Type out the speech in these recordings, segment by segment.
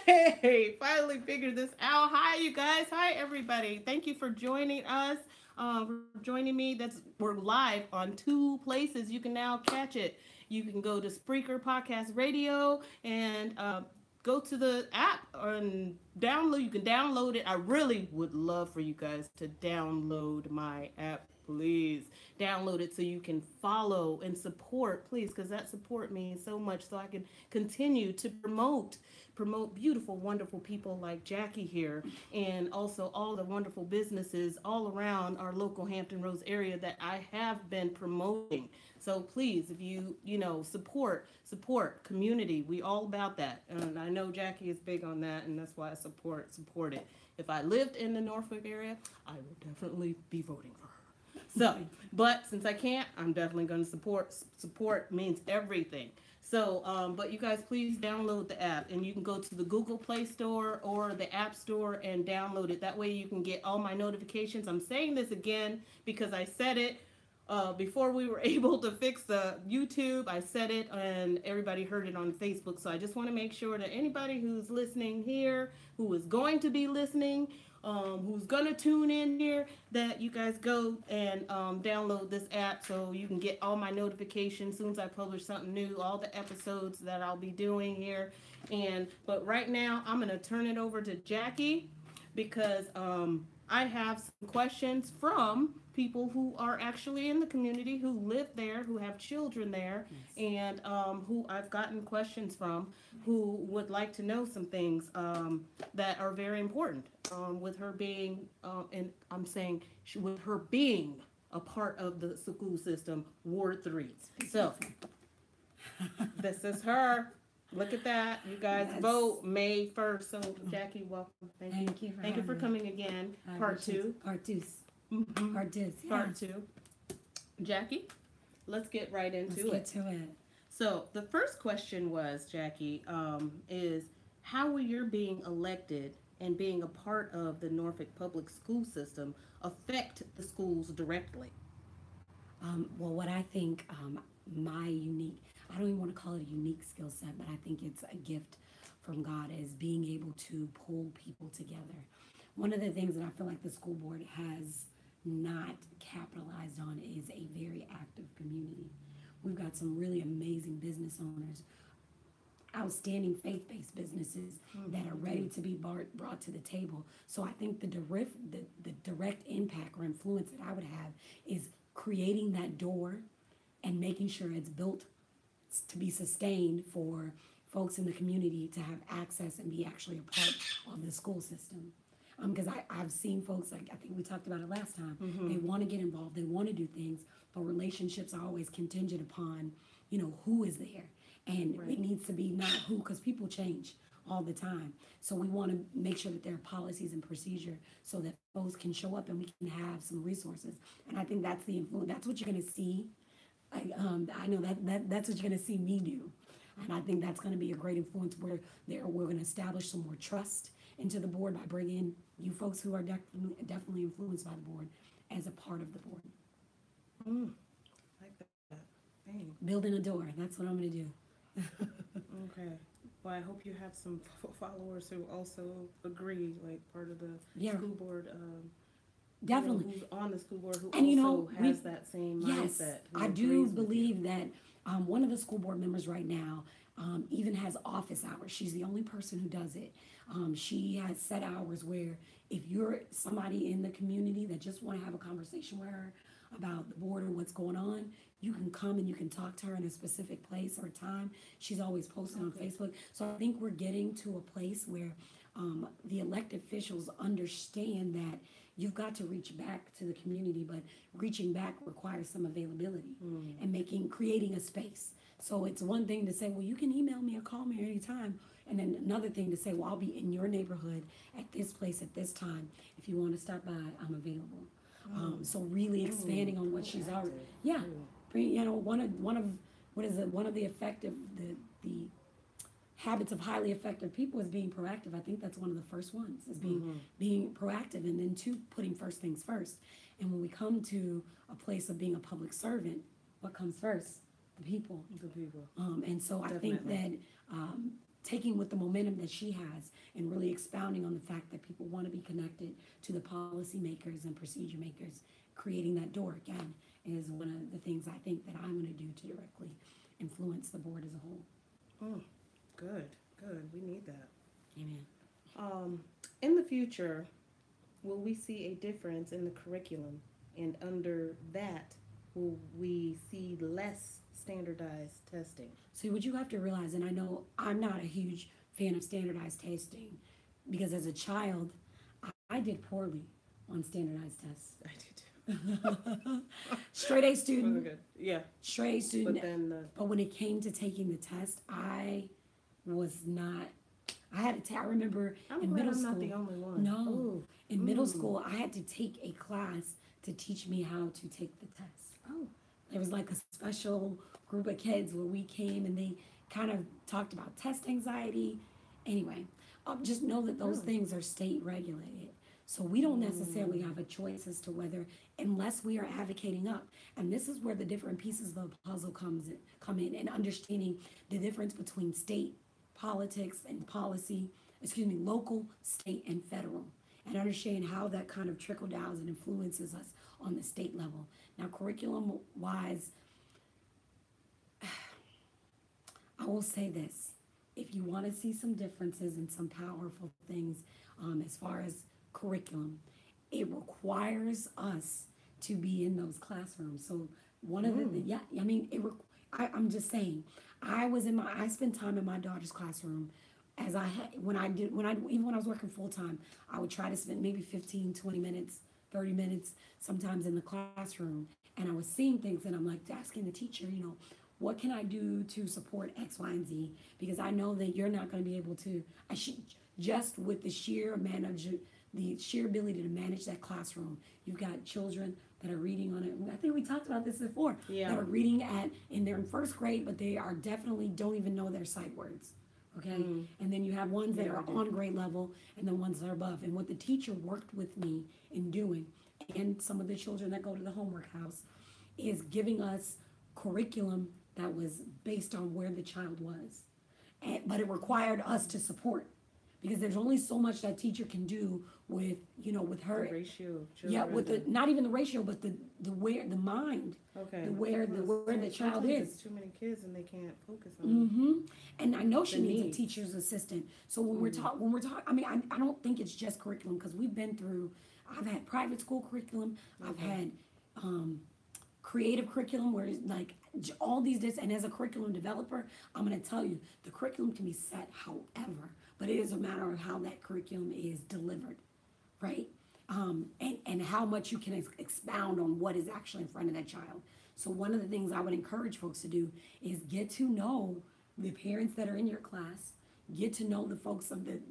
Hey, finally figured this out. Hi, you guys. Hi, everybody. Thank you for joining us. For joining me. We're live on two places. You can now catch it. You can go to Spreaker Podcast Radio and go to the app and download. You can download it. I really would love for you guys to download my app. Please download it so you can follow and support, please, because that support means so much. So I can continue to promote beautiful, wonderful people like Jackie here, and also all the wonderful businesses all around our local Hampton Roads area that I have been promoting. So please, if support community. We all about that, and I know Jackie is big on that, and that's why I support it. If I lived in the Norfolk area, I would definitely be voting for her. So, but since I can't, I'm definitely going to support. Support means everything. So, but you guys, please download the app, and you can go to the Google Play Store or the App Store and download it. That way you can get all my notifications. I'm saying this again because I said it before we were able to fix the YouTube. I said it and everybody heard it on Facebook. So I just want to make sure that anybody who's listening here, who is going to be listening, who's gonna tune in here, that you guys go and download this app so you can get all my notifications as soon as I publish something new, all the episodes that I'll be doing here. But right now I'm gonna turn it over to Jackie because I have some questions from people who are actually in the community, who live there, who have children there, and who I've gotten questions from, who would like to know some things that are very important. With her being, and I'm saying with her being a part of the school system, Ward 3. So, this is her. Look at that. You guys vote May 1st. So, Jackie, welcome. Thank you. Thank you for coming again. Part 2. Part 2. Mm-hmm. Part 2. Yeah. Part 2. Jackie, let's get right into it. Let's get to it. So, the first question was, Jackie, is how will your being elected and being a part of the Norfolk public school system affect the schools directly? Well, what I think my unique, I don't even want to call it a unique skill set, but I think it's a gift from God, is being able to pull people together. One of the things that I feel like the school board has not capitalized on is a very active community. We've got some really amazing business owners, outstanding faith-based businesses that are ready to be brought to the table. So I think the direct impact or influence that I would have is creating that door and making sure it's built to be sustained for folks in the community to have access and be actually a part of the school system. Because I've seen folks, like I think we talked about it last time, they want to get involved, they want to do things, but relationships are always contingent upon, who is there. And it needs to be not who, because people change all the time. So we want to make sure that there are policies and procedure so that folks can show up and we can have some resources. And I think that's the influence. That's what you're going to see. I know that's what you're going to see me do. And I think that's going to be a great influence where we're going to establish some more trust into the board by bringing you folks who are definitely influenced by the board as a part of the board. Like that. Dang. Building a door. That's what I'm going to do. Okay. Well, I hope you have some followers who also agree, like part of the school board. Definitely. Who's on the school board who and also has that same mindset. I do believe that one of the school board members right now even has office hours. She's the only person who does it. She has set hours where if you're somebody in the community that just want to have a conversation with her about the board or what's going on, you can come and you can talk to her in a specific place or time. She's always posted on Facebook. So I think we're getting to a place where the elected officials understand that you've got to reach back to the community, but reaching back requires some availability and creating a space. So it's one thing to say, well, you can email me or call me anytime. And then another thing to say, well, I'll be in your neighborhood at this place at this time. If you want to stop by, I'm available. So really expanding on what she's already, one of the effective, the habits of highly effective people is being proactive. I think that's one of the first ones, is being proactive, and then two, putting first things first. And when we come to a place of being a public servant, what comes first? The people. The people. And so definitely. I think that taking with the momentum that she has and really expounding on the fact that people want to be connected to the policymakers and procedure makers, creating that door again is one of the things I think that I'm going to do to directly influence the board as a whole. Good. We need that. Amen. In the future, will we see a difference in the curriculum? And under that, will we see less standardized testing? So what you have to realize, and I know I'm not a huge fan of standardized testing, because as a child, I did poorly on standardized tests. I did too. Straight A student. Really good. Yeah. Straight A student. But then but when it came to taking the test, I was not. I had to. I remember in middle school. I'm not the only one. No. Ooh. In middle school, I had to take a class to teach me how to take the test. Oh. There was like a special group of kids where we came and they kind of talked about test anxiety. Anyway, just know that those things are state regulated. So we don't necessarily have a choice as to whether, unless we are advocating up. And this is where the different pieces of the puzzle come in, and understanding the difference between state politics and policy, local, state, and federal. And understand how that kind of trickle down and influences us on the state level. Now, curriculum-wise, I will say this. If you want to see some differences and some powerful things as far as curriculum, it requires us to be in those classrooms. So one of I'm just saying, I spent time in my daughter's classroom even when I was working full time. I would try to spend maybe 15, 20 minutes, 30 minutes sometimes in the classroom, and I was seeing things, and I'm like asking the teacher, what can I do to support X, Y, and Z? Because I know that you're not going to be able to. I should just with the sheer ability to manage that classroom. You've got children that are reading on it. I think we talked about this before. Yeah. That are reading and they're in first grade, but they are definitely don't even know their sight words. Okay. And then you have ones that are on grade level, and the ones that are above. And what the teacher worked with me in doing, and some of the children that go to the homework house, is giving us curriculum that was based on where the child was. But it required us to support, because there's only so much that teacher can do with her the ratio of children. Yeah, with not even the ratio, but the mind. Okay. Where the child is. There's too many kids and they can't focus on it. And I know she needs a teacher's assistant. So when we're talking, I don't think it's just curriculum, because we've been through. I've had private school curriculum. I've had creative curriculum, where it's like all these and as a curriculum developer, I'm going to tell you, the curriculum can be set however, but it is a matter of how that curriculum is delivered, right? And how much you can expound on what is actually in front of that child. So one of the things I would encourage folks to do is get to know the parents that are in your class, get to know the folks of the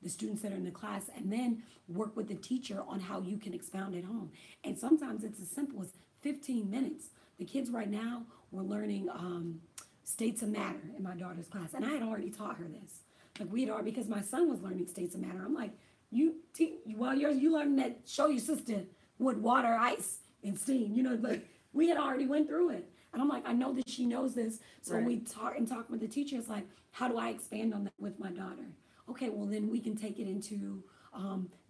students that are in the class, and then work with the teacher on how you can expound at home. And sometimes it's as simple as 15 minutes. The kids right now were learning states of matter in my daughter's class, and I had already taught her this. Like because my son was learning states of matter. I'm like, you learning that, show your sister wood, water, ice, and steam. Like we had already went through it. And I'm like, I know that she knows this. So we talk with the teacher. It's like, how do I expand on that with my daughter? Okay, well then we can take it into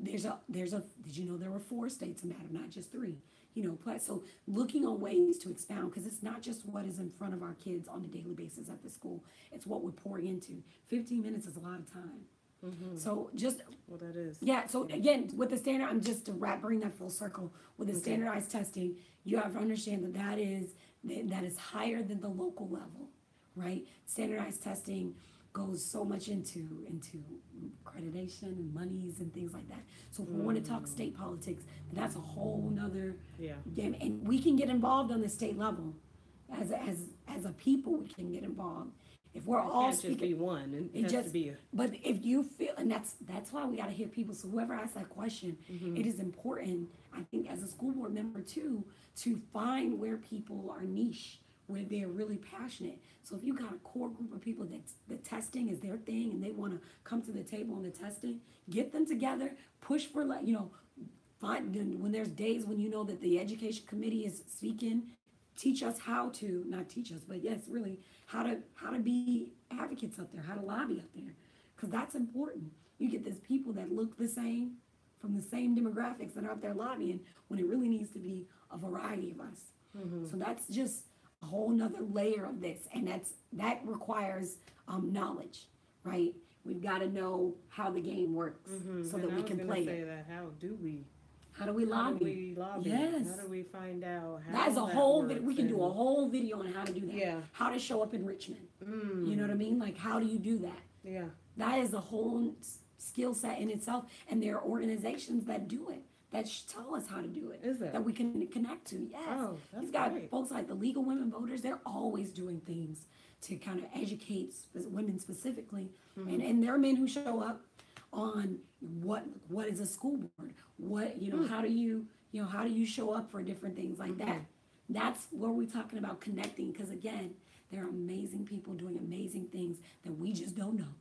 did you know there were 4 states of matter, not just 3? So looking on ways to expound, because it's not just what is in front of our kids on a daily basis at the school. It's what we're pouring into. 15 minutes is a lot of time. So that is. Yeah, so again, with the standard, I'm just to bring that full circle. With the standardized testing, you have to understand that is higher than the local level, right? Standardized testing goes so much into accreditation and monies and things like that. So if we want to talk state politics, that's a whole nother game. And we can get involved on the state level. As a people, we can get involved. If we're all speaking, just be one, it has to be. But if you feel, and that's why we got to hear people. So whoever asks that question, it is important, I think, as a school board member too, to find where people are niche, where they're really passionate. So if you got a core group of people that the testing is their thing and they want to come to the table on the testing, get them together, push for find when there's days when you know that the education committee is speaking. Teach us how to, not teach us, but yes, really how to be advocates up there, how to lobby up there, because that's important. You get these people that look the same from the same demographics that are up there lobbying when it really needs to be a variety of us. So that's just a whole nother layer of this, and that requires knowledge, right? We've got to know how the game works so that we can play it. That. How do we? How do we lobby? How do we lobby? Yes. How do we find out how That's a whole video. We can do a whole video on how to do that. Yeah. How to show up in Richmond. You know what I mean? Like, how do you do that? Yeah. That is a whole skill set in itself, and there are organizations that do it, that tell us how to do it. Is there? That we can connect to. Yes. Oh, that's You've got great. folks like the League of Women Voters. They're always doing things to kind of educate women specifically, and there are men who show up on what is a school board, what how do you show up for different things like that. That's where we're talking about connecting, because again, there are amazing people doing amazing things that we just don't know.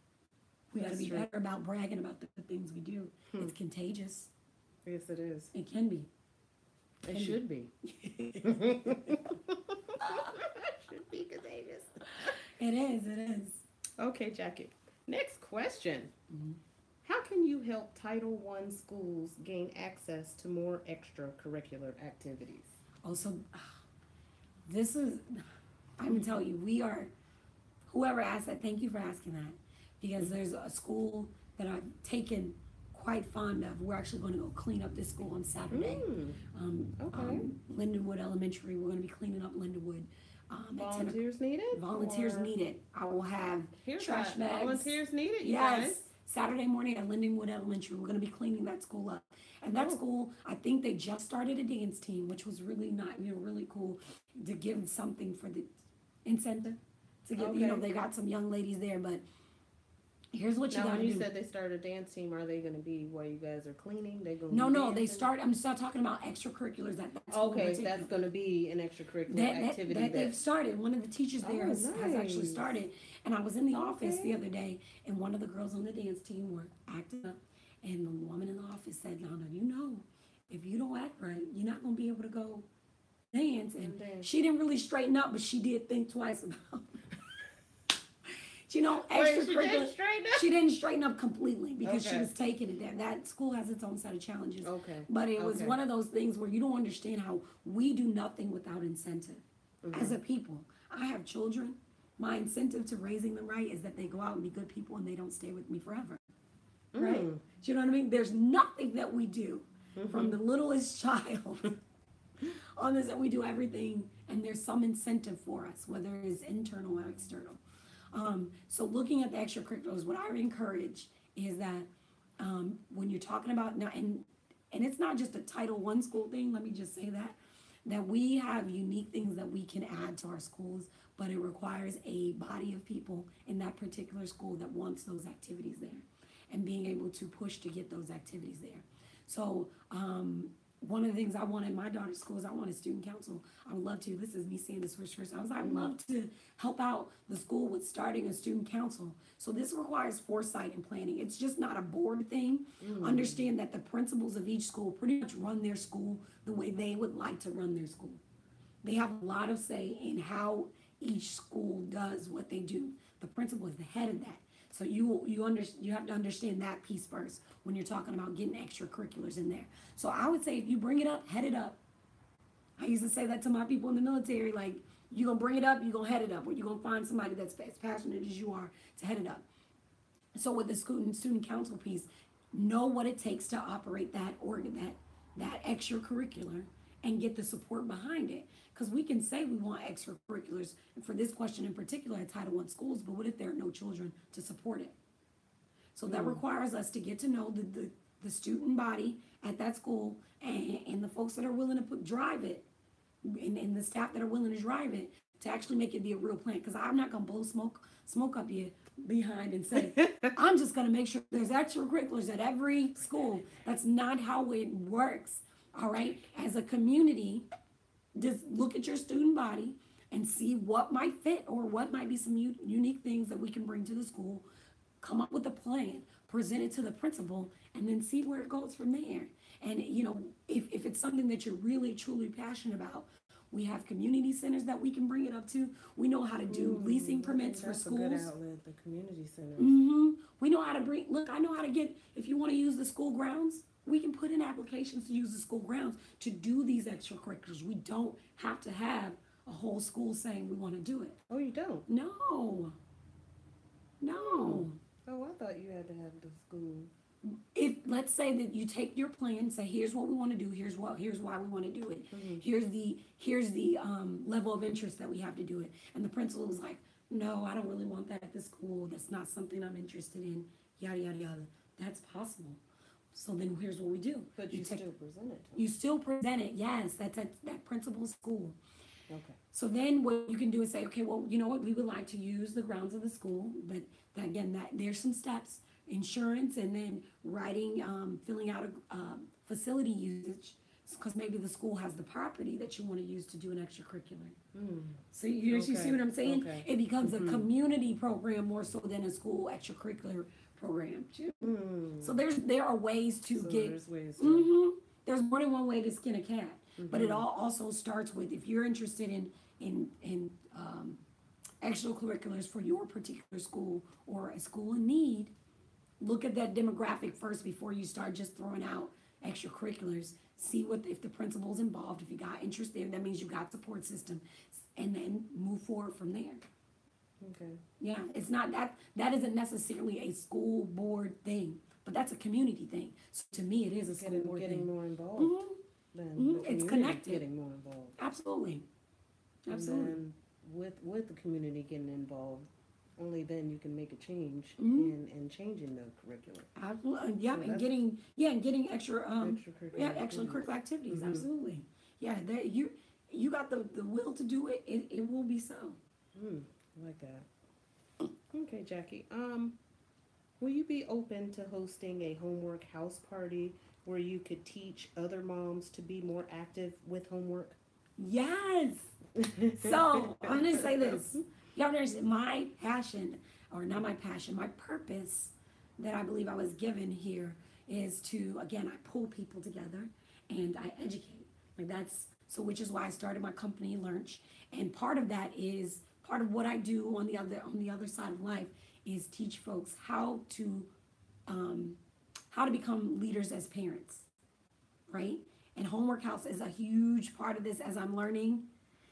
We got to be better about bragging about the things we do. It's contagious. Yes, it is. It can be. It should be. It should be contagious. It is. Okay, Jackie. Next question. How can you help Title I schools gain access to more extracurricular activities? Oh, so this is, I'm going to tell you, whoever asked that, thank you for asking that. Because there's a school that I've taken quite fond of. We're actually going to go clean up this school on Saturday. Okay. Lindenwood Elementary. We're going to be cleaning up Lindenwood. Volunteers needed? Volunteers needed. I will have trash bags. Volunteers needed, you yes. guys. Saturday morning at Lindenwood Elementary. We're going to be cleaning that school up. And that school, I think they just started a dance team, which was really really cool, to give something for the incentive. To give, they got some young ladies there, but here's what you got to do. When you said they started a dance team, are they going to be while you guys are cleaning? They going No, I'm still talking about extracurriculars at that school. Okay, that's going to be an extracurricular activity that they've started. One of the teachers there has actually started. And I was in the office the other day, and one of the girls on the dance team were acting up, and the woman in the office said, "Lana, if you don't act right, you're not going to be able to go dance." And she didn't really straighten up, but she did think twice about it. Extracurricular. She didn't straighten up completely because she was taking it there. That school has its own set of challenges. But it was one of those things where you don't understand how we do nothing without incentive. As a people, I have children. My incentive to raising them right is that they go out and be good people and they don't stay with me forever. Right? Do you know what I mean? There's nothing that we do from the littlest child on this, that we do everything, and there's some incentive for us, whether it's internal or external. So looking at the extracurriculars, what I encourage is that when you're talking about now, and it's not just a Title I school thing, let me just say that we have unique things that we can add to our schools, but it requires a body of people in that particular school that wants those activities there and being able to push to get those activities there. So one of the things I want in my daughter's school is I want a student council. I would love to, this is me saying this first, I would love to help out the school with starting a student council. So this requires foresight and planning. It's just not a board thing. Understand that the principals of each school pretty much run their school the way they would like to run their school. They have a lot of say in how each school does what they do. The principal is the head of that. So you have to understand that piece first when you're talking about getting extracurriculars in there. So I would say if you bring it up, head it up. I used to say that to my people in the military, like, you're going to bring it up, you're going to head it up, or you're going to find somebody that's as passionate as you are to head it up. So with the student council piece, know what it takes to operate that extracurricular and get the support behind it. Because we can say we want extracurriculars, and for this question in particular at Title I schools, but what if there are no children to support it? So that requires us to get to know the student body at that school and the folks that are willing to drive it, and the staff that are willing to drive it, to actually make it be a real plan. Because I'm not going to blow smoke up your behind and say, I'm just going to make sure there's extracurriculars at every school. That's not how it works. All right? As a community, just look at your student body and see what might fit or what might be some unique things that we can bring to the school. Come up with a plan, present it to the principal, and then see where it goes from there. And, if it's something that you're really, truly passionate about, We have community centers that we can bring it up to. We know how to do leasing permits for schools. That's a good outlet, the community centers. We know how to bring, look, I know how to get, if you want to use the school grounds, we can put in applications to use the school grounds to do these extracurriculars. We don't have to have a whole school saying we want to do it. Oh, you don't? No. No. Oh, I thought you had to have the school. If let's say that you take your plan, say here's what we want to do, here's why we want to do it, here's the level of interest that we have to do it, and the principal was like, no, I don't really want that at the school. That's not something I'm interested in. Yada yada yada. That's possible. So then here's what we do. But you still present it. You still present it. Yes, that's at that principal's school. Okay. So then what you can do is say, okay, well, you know what, we would like to use the grounds of the school, but there's some steps. Insurance, and then writing, filling out a facility usage, because maybe the school has the property that you want to use to do an extracurricular. So you see what I'm saying? Okay. It becomes a community program more so than a school extracurricular program. So there are ways to get. There's ways. There's more than one way to skin a cat, but it all also starts with, if you're interested in extracurriculars for your particular school or a school in need. Look at that demographic first before you start just throwing out extracurriculars. See if the principal's involved. If you got interest there, that means you got support system, and then move forward from there. Okay. Yeah, it's not that isn't necessarily a school board thing, but that's a community thing. So to me, it is a school board thing. Getting more involved. Then it's connected. Getting more involved. Absolutely. And then with the community getting involved, only then you can make a change in changing the curriculum. Absolutely. Yeah, So and getting extracurricular activities. Absolutely. Yeah, you got the will to do it. It will be so. I like that. Okay, Jackie. Will you be open to hosting a homework house party where you could teach other moms to be more active with homework? Yes. So I'm gonna say this. You understand, my passion, or not my passion, my purpose that I believe I was given here is to, again, I pull people together and I educate. Which is why I started my company, Lunch. And part of that is, part of what I do on the other side of life is teach folks how to become leaders as parents, right? And Homework House is a huge part of this as I'm learning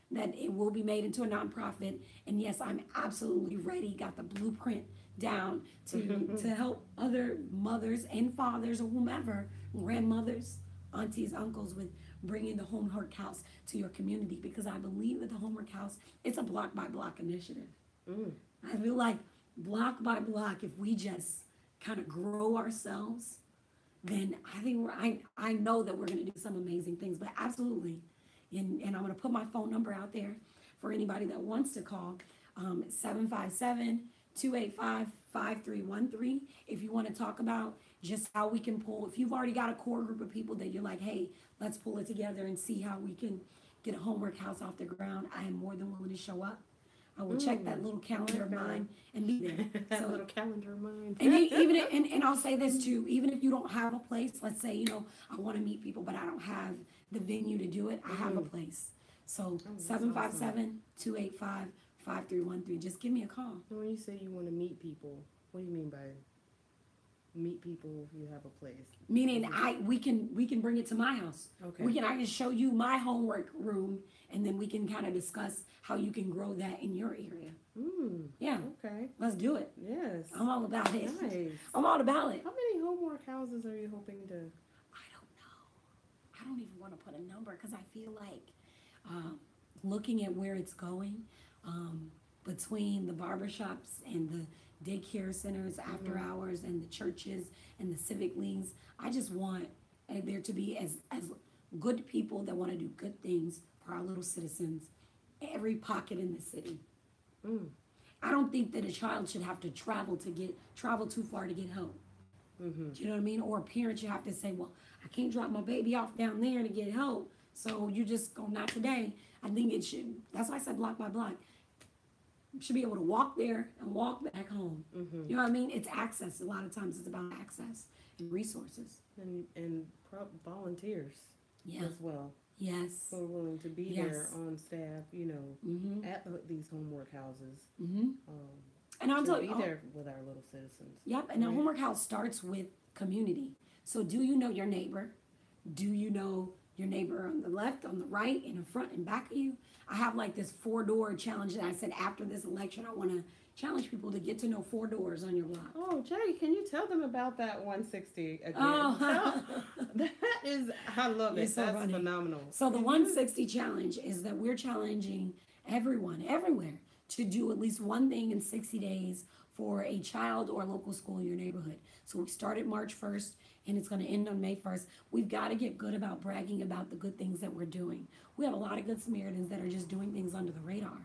that it will be made into a nonprofit. And yes, I'm absolutely ready, got the blueprint down to help other mothers and fathers or whomever, grandmothers, aunties, uncles, with bringing the Homework House to your community, because I believe that the Homework House, it's a block by block initiative. I feel like block by block, if we just kind of grow ourselves, then I think I know that we're going to do some amazing things. But absolutely. And I'm going to put my phone number out there for anybody that wants to call, 757-285-5313. If you want to talk about just how we can pull, if you've already got a core group of people that you're like, hey, let's pull it together and see how we can get a Homework House off the ground, I am more than willing to show up. I will check that little calendar of mine and be there. That little calendar of mine. And I'll say this too, even if you don't have a place, let's say, I want to meet people, but I don't have the venue to do it, I have a place. So 757-285-5313. Just give me a call. When you say you want to meet people, what do you mean by meet people if you have a place? Meaning we can bring it to my house. Okay. I can show you my homework room, and then we can kind of discuss how you can grow that in your area. Yeah. Okay. Let's do it. Yes. I'm all about it. Nice. I'm all about it. How many homework houses are you hoping to? I don't know. I don't even want to put a number, because I feel like looking at where it's going, between the barbershops and the daycare centers after hours and the churches and the Civic Leagues, I just want there to be as good people that want to do good things for our little citizens, every pocket in the city. I don't think that a child should have to travel too far to get help. Do you know what I mean? Or a parent should have to say, well, I can't drop my baby off down there to get help, so you just go, not today. I think it should, that's why I said block by block. You should be able to walk there and walk back home. You know what I mean? It's access. A lot of times it's about access and resources. And volunteers as well. Yes. who are willing to be there Yes. on staff, at these homework houses, And I'll to tell be you, there with our little citizens. yep, and the Right? homework house starts with community. So do you know your neighbor? Do you know your neighbor on the left, on the right, in the front and back of you? I have like this 4-door challenge that I said after this election, I want to challenge people to get to know 4 doors on your block. Oh, Jay, can you tell them about that 160 again? Oh, That is, I love You're it. so That's funny. phenomenal. So the 160 challenge is that we're challenging everyone, everywhere, to do at least one thing in 60 days for a child or local school in your neighborhood. So we started March 1st and it's going to end on May 1st. We've got to get good about bragging about the good things that we're doing. We have a lot of good Samaritans that are just doing things under the radar.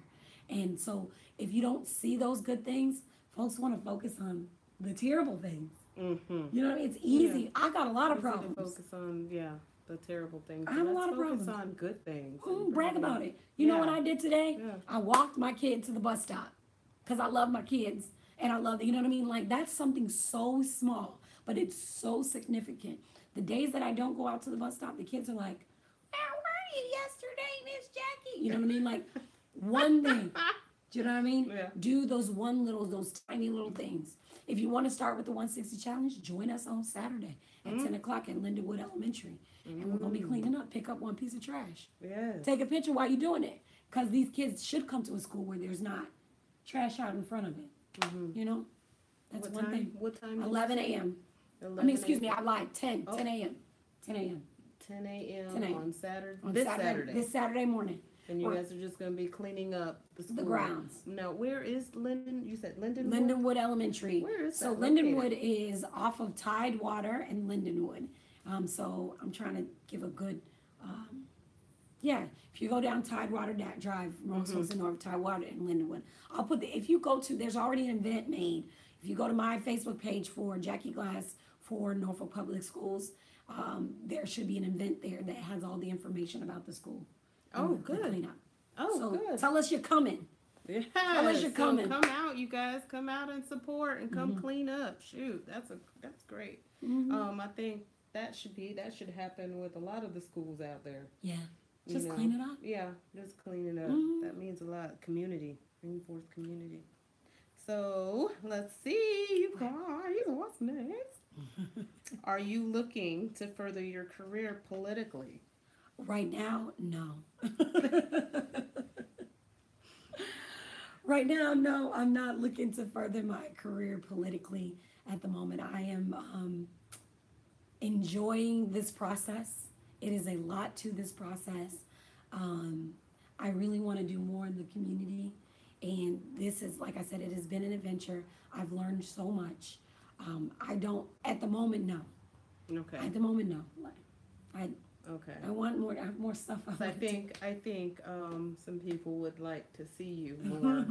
And so if you don't see those good things, folks want to focus on the terrible things. Mm-hmm. You know, it's easy. Yeah. I got a lot of Easy to problems. focus on, the terrible things. I have a Let's lot of focus problems. on good things. Brag about it. You know Yeah. what I did today? Yeah. I walked my kid to the bus stop because I love my kids and I love, you know what I mean? Like that's something so small, but it's so significant. The days that I don't go out to the bus stop, the kids are like, "Where were you yesterday, Miss Jackie?" You know what I mean? Like one thing. Do you know what I mean? Yeah. Do those those tiny little things. If you want to start with the 160 challenge, join us on Saturday at 10 o'clock at Lindenwood Elementary. And we're going to be cleaning up. Pick up one piece of trash. Yes. Take a picture while you're doing it. Because these kids should come to a school where there's not trash out in front of it. You know? That's What one time? thing. What time? did 11 you say? a.m. 11 excuse me, a.m. I lied. 10 Oh. 10 a.m. 10 a.m. 10 a.m. 10 a.m. on Saturday. on This Saturday. Saturday. This Saturday morning. And you Or- guys are just going to be cleaning up the school. grounds. Now, where is Linden? You said Lindenwood? Lindenwood Elementary. Where is So that Lindenwood is off of Tidewater and Lindenwood. So I'm trying to give a good, if you go down Tidewater Drive, Norfolk and North Tidewater and Lindenwood, I'll put if you go to, there's already an event made. If you go to my Facebook page for Jackie Glass for Norfolk Public Schools, there should be an event there that has all the information about the school. Oh, the good. cleanup. Oh, So good. tell us you're coming. Yes. us you're coming. Come out, you guys. Come out and support and come clean up. Shoot, that's great. I think that should happen with a lot of the schools out there. Yeah. you Just know. clean it up. Yeah, just clean it up. That means a lot. Community, reinforced community. So let's see, you guys. What's next? Are you looking to further your career politically? Right now, no. Right now, no, I'm not looking to further my career politically at the moment. I am enjoying this process. It is a lot to this process. I really want to do more in the community. And this is, like I said, it has been an adventure. I've learned so much. I don't, at the moment, no. Okay. At the moment, no. Okay. I want more. I have more stuff. So I think some people would like to see you more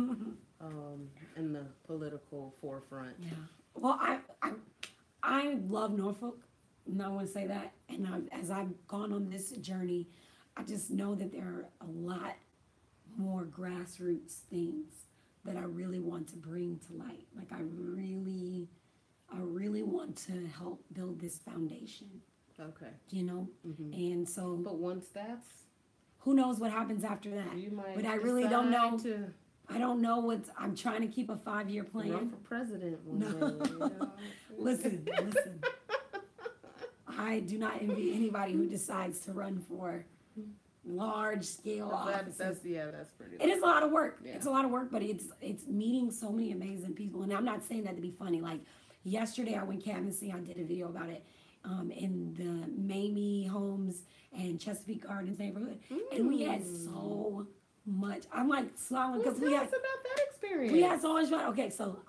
in the political forefront. Yeah. Well, I love Norfolk. And I want to say that. And as I've gone on this journey, I just know that there are a lot more grassroots things that I really want to bring to light. Like I really want to help build this foundation. Okay. You know, and so. But once that's, who knows what happens after that? you might. But I really don't know. To I don't know I'm trying to keep a 5-year plan. run for president one No. day. You know? Listen. I do not envy anybody who decides to run for large scale offices. That's pretty. It is a lot of work. Yeah. It's a lot of work, but it's meeting so many amazing people. And I'm not saying that to be funny. Like yesterday, I went Candidacy. I did a video about it in the Mamie Homes and Chesapeake Gardens neighborhood, and we had so much. I'm like smiling because Tell us about that experience. we had so much fun. Okay, so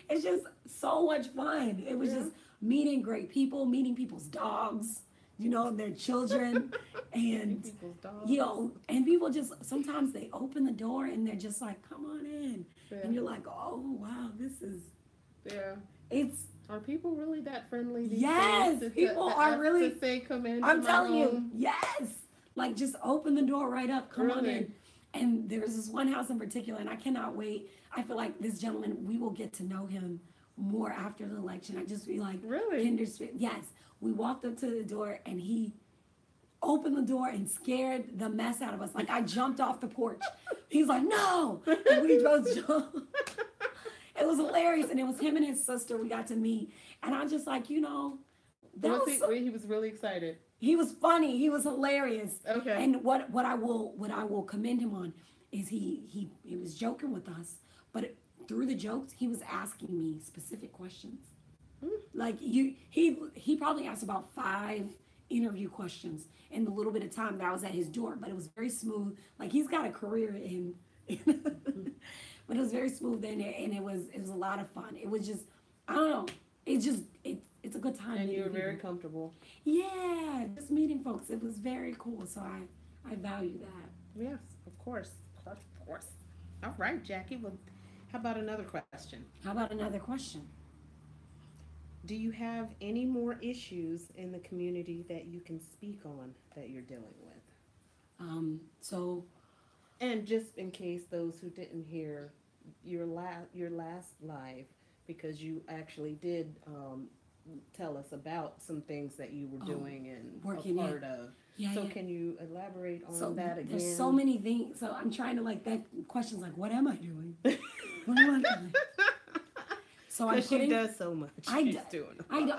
it's just so much fun. It was just meeting great people, meeting people's dogs, you know, their children, and People's dogs. you know, and people just sometimes they open the door and they're just like, "Come on in," and you're like, "Oh wow, this is." Yeah. It's Are people really that friendly these Yes, days? people are really- To say, come in. I'm to my telling you, home? yes. Like just open the door right up. Come on Really? in. And there's this one house in particular, and I cannot wait. I feel like this gentleman, we will get to know him more after the election. I just be like, Really? kindred spirit. Yes. We walked up to the door, and he opened the door and scared the mess out of us. Like I jumped off the porch. He's like, no. And we both jumped. It was hilarious. And it was him and his sister we got to meet. And I'm just like, you know, he was really excited. He was funny. He was hilarious. Okay. And what I will commend him on is he was joking with us, but through the jokes, he was asking me specific questions. Like he probably asked about 5 interview questions in the little bit of time that I was at his door, but it was very smooth. Like he's got a career in but it was very smooth in there, and it was a lot of fun. It was just, I don't know, it's a good time. And you were very comfortable. Yeah, just meeting folks. It was very cool. So I value that. Yes, of course. All right, Jackie. Well, how about another question? Do you have any more issues in the community that you can speak on that you're dealing with? And just in case those who didn't hear your last live, because you actually did tell us about some things that you were doing and working a part of. Yeah, so can you elaborate on that again? There's so many things. So I'm trying to that question's like, what am I doing? What am I doing? So she does so much. I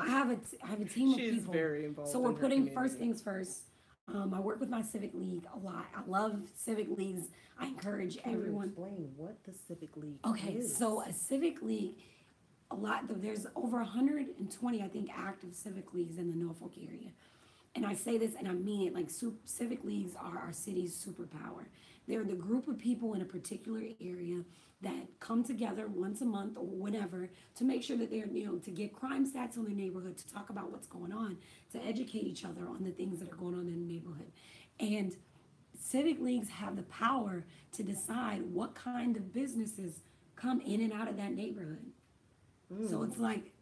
have a team of people. She's very involved. So we're putting first things first. I work with my Civic League a lot. I love Civic Leagues. I encourage everyone. Explain what the Civic League is. Okay, so a Civic League, there's over 120, I think, active Civic Leagues in the Norfolk area. And I say this and I mean it, like Civic Leagues are our city's superpower. They're the group of people in a particular area that come together once a month or whatever to make sure that they're, to get crime stats on their neighborhood, to talk about what's going on, to educate each other on the things that are going on in the neighborhood. And Civic Leagues have the power to decide what kind of businesses come in and out of that neighborhood. So it's like,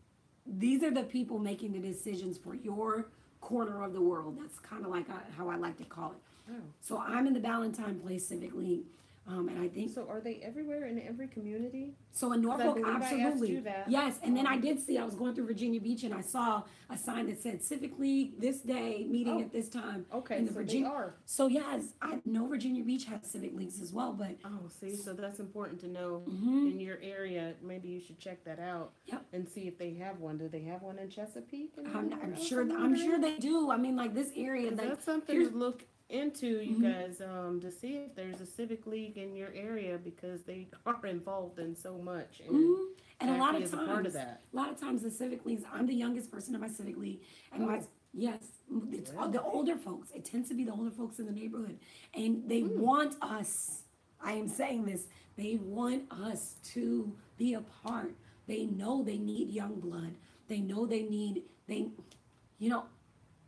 these are the people making the decisions for your corner of the world. That's kind of like how I like to call it. Oh. So I'm in the Ballantyne Place Civic League. And I think so. Are they everywhere in every community? So in Norfolk, absolutely. Yes, and then I did see. I was going through Virginia Beach, and I saw a sign that said Civic League this day, meeting at this time. Okay, in the so Virginia. They are. So yes, I know Virginia Beach has Civic Leagues as well, but see, so that's important to know in your area. Maybe you should check that out and see if they have one. Do they have one in Chesapeake? I'm sure they do. I mean, like this area. That's something to look into, you guys, to see if there's a Civic League in your area, because they are involved in so much, and a lot of times the Civic Leagues, I'm the youngest person in my Civic League, and the older folks, it tends to be the older folks in the neighborhood, and they want us, I am saying this, they want us to be a part. They know they need young blood. They know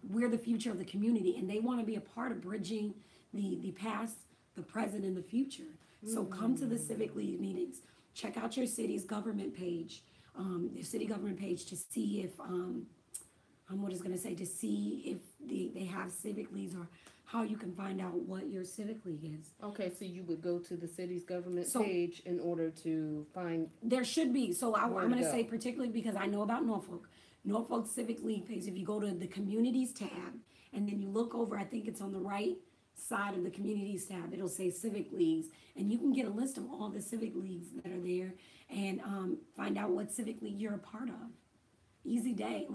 we're the future of the community, and they want to be a part of bridging the past, the present, and the future. So come to the Civic League meetings. Check out your city's government page, your city government page, to see if they have Civic Leagues, or how you can find out what your Civic League is. Okay, so you would go to the city's government page in order to find. There should be. So I'm going to say, particularly because I know about Norfolk Civic League page, if you go to the communities tab and then you look over, I think it's on the right side of the communities tab, it'll say Civic Leagues, and you can get a list of all the Civic Leagues that are there, and find out what Civic League you're a part of. Easy day,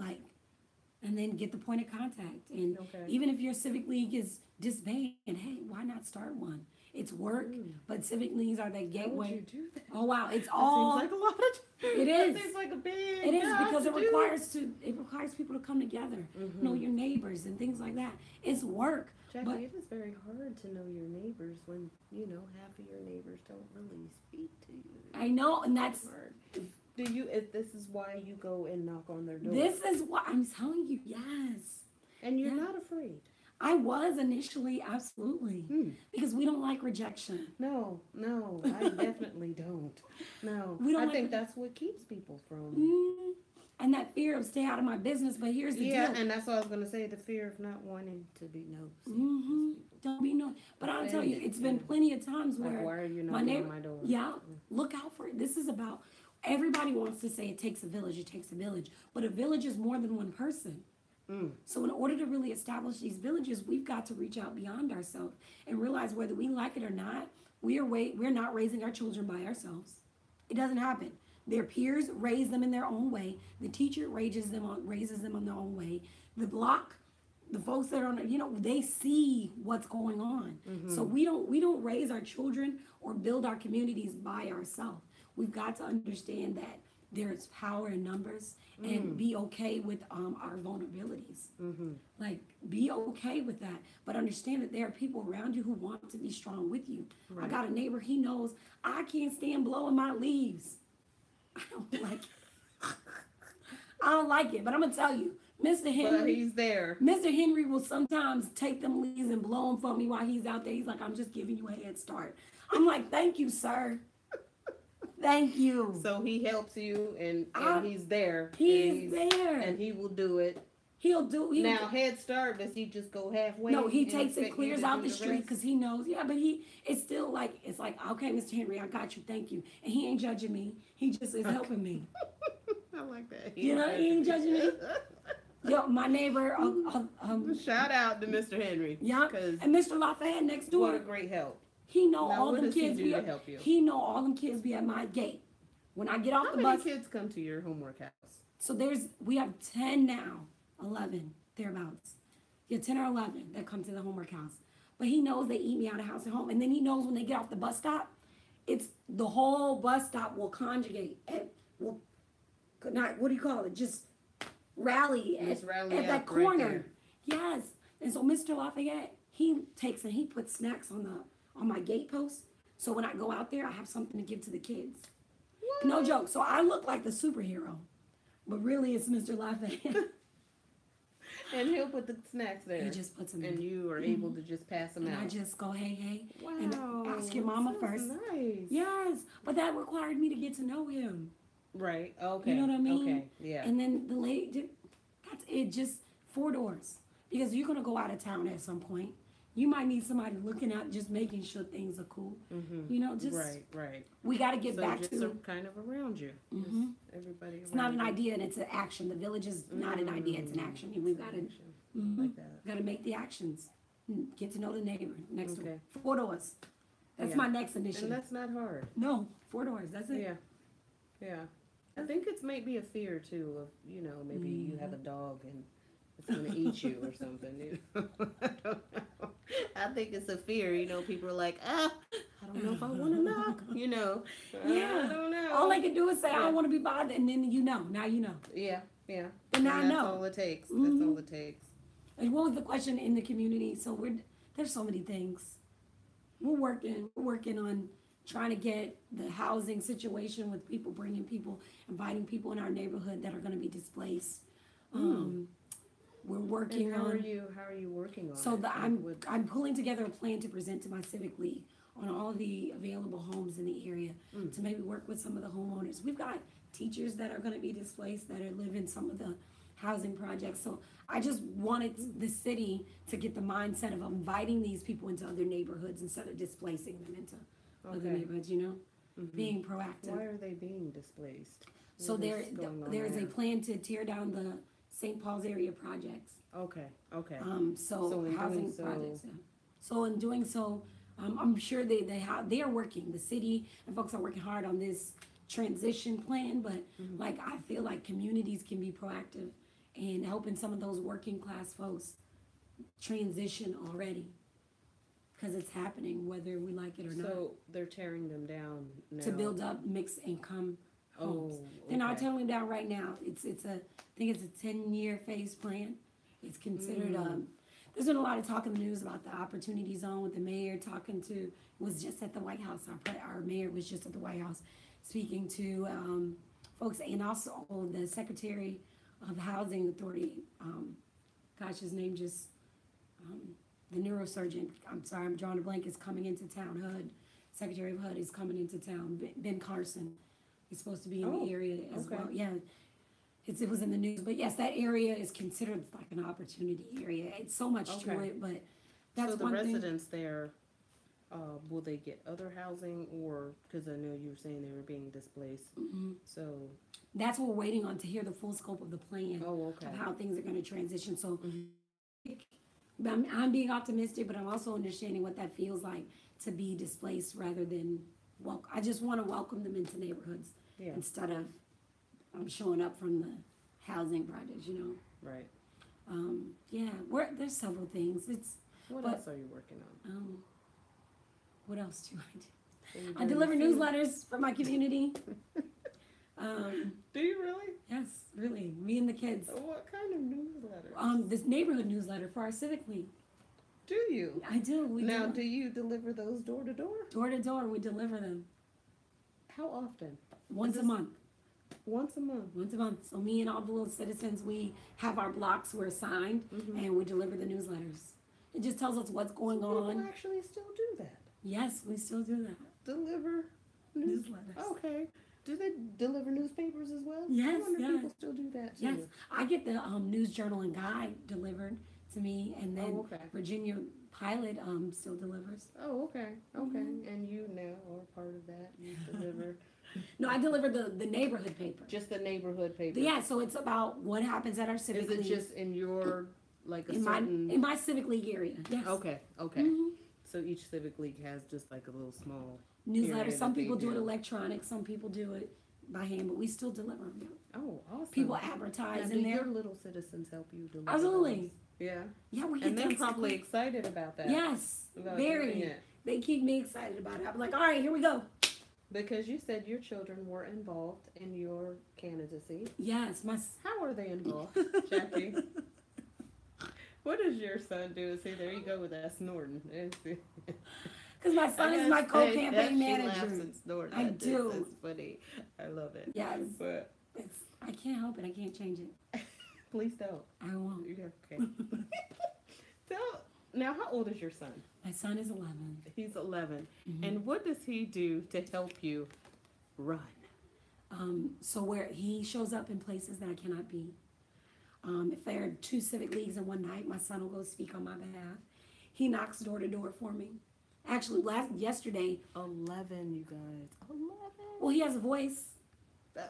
and then get the point of contact. And even if your Civic League is disbanded, hey, why not start one? It's work, but Civic Leagues are that gateway. How would you do that? Oh wow, it's that all. Seems like a lot. It is. It seems like a big. It is, because it requires people to come together, know your neighbors and things like that. It's work. Jackie, it is very hard to know your neighbors when half of your neighbors don't really speak to you. I know, and that's hard. This is why you go and knock on their door. This is what I'm telling you. Yes. And you're not afraid. I was initially, absolutely, because we don't like rejection. No, I definitely don't. No, I think that's what keeps people from. And that fear of stay out of my business. But here's the deal. Yeah, and that's what I was going to say, the fear of not wanting to be nosy. Don't be nosy. But I'll tell you, it's been plenty of times where why are you knocking on my door? Yeah, look out for it. This is about, everybody wants to say it takes a village, but a village is more than one person. So in order to really establish these villages, we've got to reach out beyond ourselves and realize whether we like it or not, we're not raising our children by ourselves. It doesn't happen. Their peers raise them in their own way. The teacher raises them on their own way. The block, the folks that are on, they see what's going on. So we don't raise our children or build our communities by ourselves. We've got to understand that there's power in numbers and be okay with our vulnerabilities. Like, be okay with that. But understand that there are people around you who want to be strong with you. Right. I got a neighbor, he knows I can't stand blowing my leaves. I don't like it. I don't like it, but I'm going to tell you, Mr. Henry. But he's there. Mr. Henry will sometimes take them leaves and blow them for me while he's out there. He's like, I'm just giving you a head start. I'm like, thank you, sir. Thank you. So he helps you, and he's there. He's there. And he will do it. He'll now, Head Start, does he just go halfway? No, he takes it, clears out the street because he knows. Yeah, but it's still like, it's like, okay, Mr. Henry, I got you. Thank you. And he ain't judging me. He just is helping me. I like that. He ain't judging me. Yo, my neighbor. Shout out to Mr. Henry. Yeah, and Mr. Lafayette next door. What a great help. He know all them kids be at, he know all them kids be at my gate. When I get off the bus. How many kids come to your homework house? So we have 10 now, 11, thereabouts. Yeah, 10 or 11 that come to the homework house. But he knows they eat me out of house and home. And then he knows when they get off the bus stop, it's the whole bus stop will conjugate and will not, what do you call it? Just rally at that corner. Right, yes. And so Mr. Lafayette, he takes and he puts snacks on my gate post. So when I go out there, I have something to give to the kids. What? No joke. So I look like the superhero, but really it's Mr. Lafayette. And he'll put the snacks there. He just puts them in. And you are able to just pass them out. And I just go, hey. Wow. And ask your mama first. Nice. Yes. But that required me to get to know him. Right. Okay. You know what I mean? Okay. Yeah. And then the lady, that's it. Just 4 doors. Because you're going to go out of town at some point. You might need somebody looking out, just making sure things are cool. Just right. We got to get back to kind of around you. Everybody. It's not an idea, and it's an action. The village is not an idea; it's an action. We've got to like that. Got to make the actions. Get to know the neighbor next door. 4 doors. That's my next initiative. And that's not hard. No, 4 doors. That's it. Yeah. I think it's maybe a fear too of maybe you have a dog and it's going to eat you or something. I don't know. I think it's a fear. People are like, I don't know if I want to knock. Yeah. I don't know. All they can do is say, I don't want to be bothered, and then now you know. Yeah. And now I know. That's all it takes. That's all it takes. And what was the question in the community? So there's so many things. We're working on trying to get the housing situation with people, inviting people in our neighborhood that are going to be displaced. We're working on. How are you working on? So I'm pulling together a plan to present to my Civic League on all the available homes in the area to maybe work with some of the homeowners. We've got teachers that are going to be displaced that are living some of the housing projects. So I just wanted the city to get the mindset of inviting these people into other neighborhoods instead of displacing them into other neighborhoods. Being proactive. Why are they being displaced? So there is a plan to tear down the St. Paul's area projects. Okay. So housing projects. Yeah. So in doing so, I'm sure they are working. The city and folks are working hard on this transition plan, but I feel like communities can be proactive in helping some of those working class folks transition already. Because it's happening whether we like it or not. So they're tearing them down now. To build up mixed income homes. They're not tearing them down right now. I think it's a 10-year phase plan. It's considered there's been a lot of talk in the news about the opportunity zone with the mayor was just at the White House. Our mayor was just at the White House speaking to folks, and also the Secretary of Housing Authority, his name just the neurosurgeon, I'm sorry, I'm drawing a blank, is coming into town. HUD, Secretary of HUD is coming into town. Ben Carson is supposed to be in the area as well. Yeah, it was in the news. But yes, that area is considered like an opportunity area. It's so much to it, but that's one thing. So the residents there, will they get other housing, or, because I know you were saying they were being displaced, so that's what we're waiting on to hear the full scope of the plan Okay. of how things are going to transition. So I'm being optimistic, but I'm also understanding what that feels like to be displaced rather than I just want to welcome them into neighborhoods instead of showing up from the housing projects, Right. Yeah, there's several things. What else are you working on? What else do I do? So I deliver newsletters for my community. Do you really? Yes, really. Me and the kids. What kind of newsletters? This neighborhood newsletter for our Civic League. Do you? I do. Do you deliver those door to door? Door to door, we deliver them. How often? Once a month. Once a month. Once a month. So me and all the little citizens, we have our blocks, we're assigned, and we deliver the newsletters. It just tells us what's going on. People actually still do that. Yes, we still do that. Deliver newsletters. Okay. Do they deliver newspapers as well? Yes, I wonder if people still do that too. Yes, I get the News Journal and Guide delivered to me, and then Virginia Pilot still delivers. Oh, okay. And you now are part of that. You deliver. No, I deliver the neighborhood paper. Just the neighborhood paper. Yeah, so it's about what happens at our Civic League. Is it just in your in my Civic League area? Yes. Okay. So each Civic League has just like a little small newsletter. Some people do it electronic, some people do it by hand, but we still deliver them. Oh, awesome. People advertise in there. Your little citizens help you deliver? Absolutely. Yeah. Yeah, we get and they're probably excited about that. Yes, very. They keep me excited about it. I'm like, all right, here we go. Because you said your children were involved in your candidacy. Yes, How are they involved, Jackie? What does your son do? See, there you go with that snorting. Because my son is my co-campaign manager. I do. It's funny. I love it. Yes. But I can't help it. I can't change it. Please don't. I won't. Okay. Now, how old is your son? My son is 11. He's 11. And what does he do to help you run? So where he shows up in places that I cannot be. If there are 2 Civic Leagues in one night, my son will go speak on my behalf. He knocks door to door for me. Actually, yesterday. 11, you guys. 11. Well, he has a voice.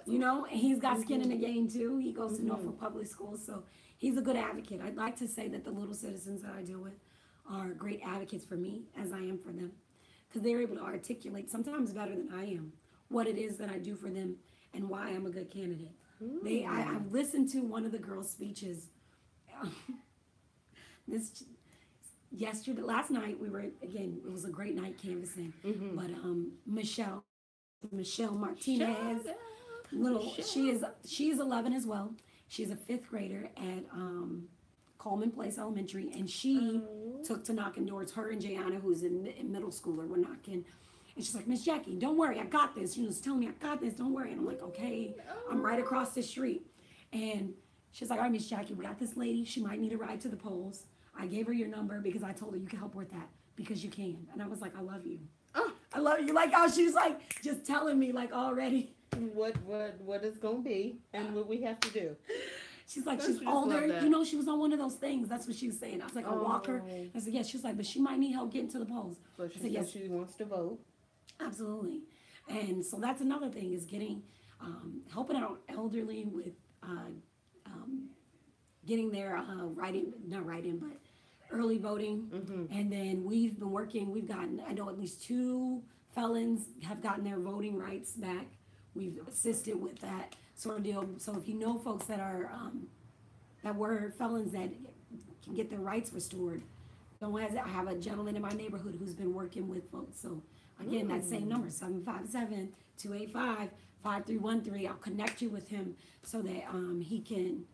And he's got skin in the game too. He goes to Norfolk Public Schools, so he's a good advocate. I'd like to say that the little citizens that I deal with are great advocates for me, as I am for them, because they're able to articulate, sometimes better than I am, what it is that I do for them and why I'm a good candidate. I've listened to one of the girls' speeches. Last night it was a great night canvassing. But Michelle Martinez, she's 11 as well. She's a 5th grader at Coleman Place Elementary, and she took to knocking doors. Her and Jayana, who's in middle schooler, were knocking. And she's like, Miss Jackie, don't worry, I got this. She was telling me, I got this, don't worry. And I'm like, okay, I'm right across the street. And she's like, all right, Miss Jackie, we got this lady. She might need a ride to the polls. I gave her your number because I told her you can help her with that because you can. And I was like, I love you. Oh, I love you. Like how she's like just telling me like already what it's gonna be and what we have to do. She's like, she's older. She was on one of those things. That's what she was saying. I was like, a walker. I said, yes. She's like, but she might need help getting to the polls. So she said, yes, she wants to vote. Absolutely. And so that's another thing is getting, helping out elderly with getting their but early voting. And then we've been working, I know at least 2 felons have gotten their voting rights back. We've assisted with that sort of deal. So if you know folks that are, that were felons that can get their rights restored, don't hesitate. I have a gentleman in my neighborhood who's been working with folks. So again, that same number, 757-285-5313. I'll connect you with him so that he can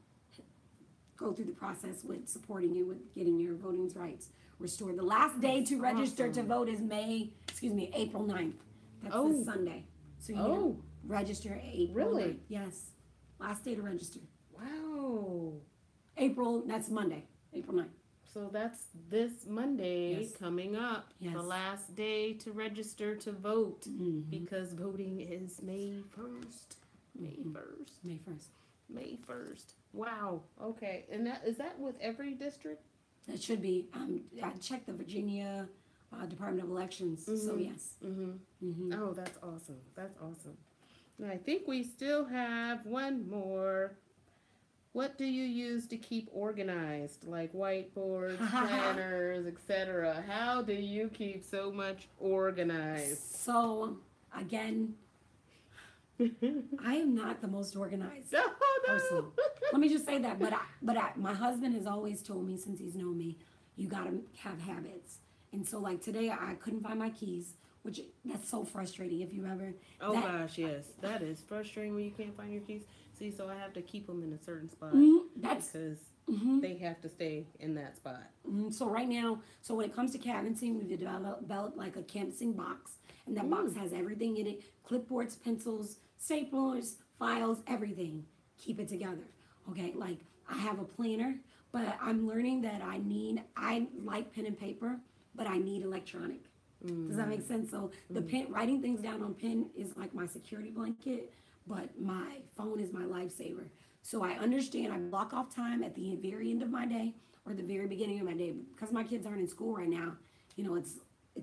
go through the process with supporting you with getting your voting rights restored. The last day to register to vote is April 9th. That's this Sunday. So you register April 9th. Yes. Last day to register. Wow. That's Monday, April 9th. So that's this Monday coming up, the last day to register to vote, because voting is May 1st. May 1st. Wow. Okay. And is that with every district? That should be. I checked the Virginia Department of Elections. So yes. Oh, that's awesome. I think we still have one more. What do you use to keep organized, like whiteboards, planners, etc.? How do you keep so much organized? So, again, I am not the most organized No, person. no. Let me just say that. My husband has always told me since he's known me, you gotta have habits. And so, like today, I couldn't find my keys, which that's so frustrating. If you ever, Oh that, gosh, yes, that is frustrating when you can't find your keys. See, so I have to keep them in a certain spot that's because they have to stay in that spot. so right now. So when it comes to canvassing, we've developed like a canvassing box, and that box has everything in it: clipboards, pencils, staplers, files, everything. Keep it together. Okay, like I have a planner, but I'm learning that I like pen and paper, but I need electronic. Does that make sense? So the pen, writing things down on pen is like my security blanket, but my phone is my lifesaver. So I understand I block off time at the very end of my day or the very beginning of my day because my kids aren't in school right now. You know, it's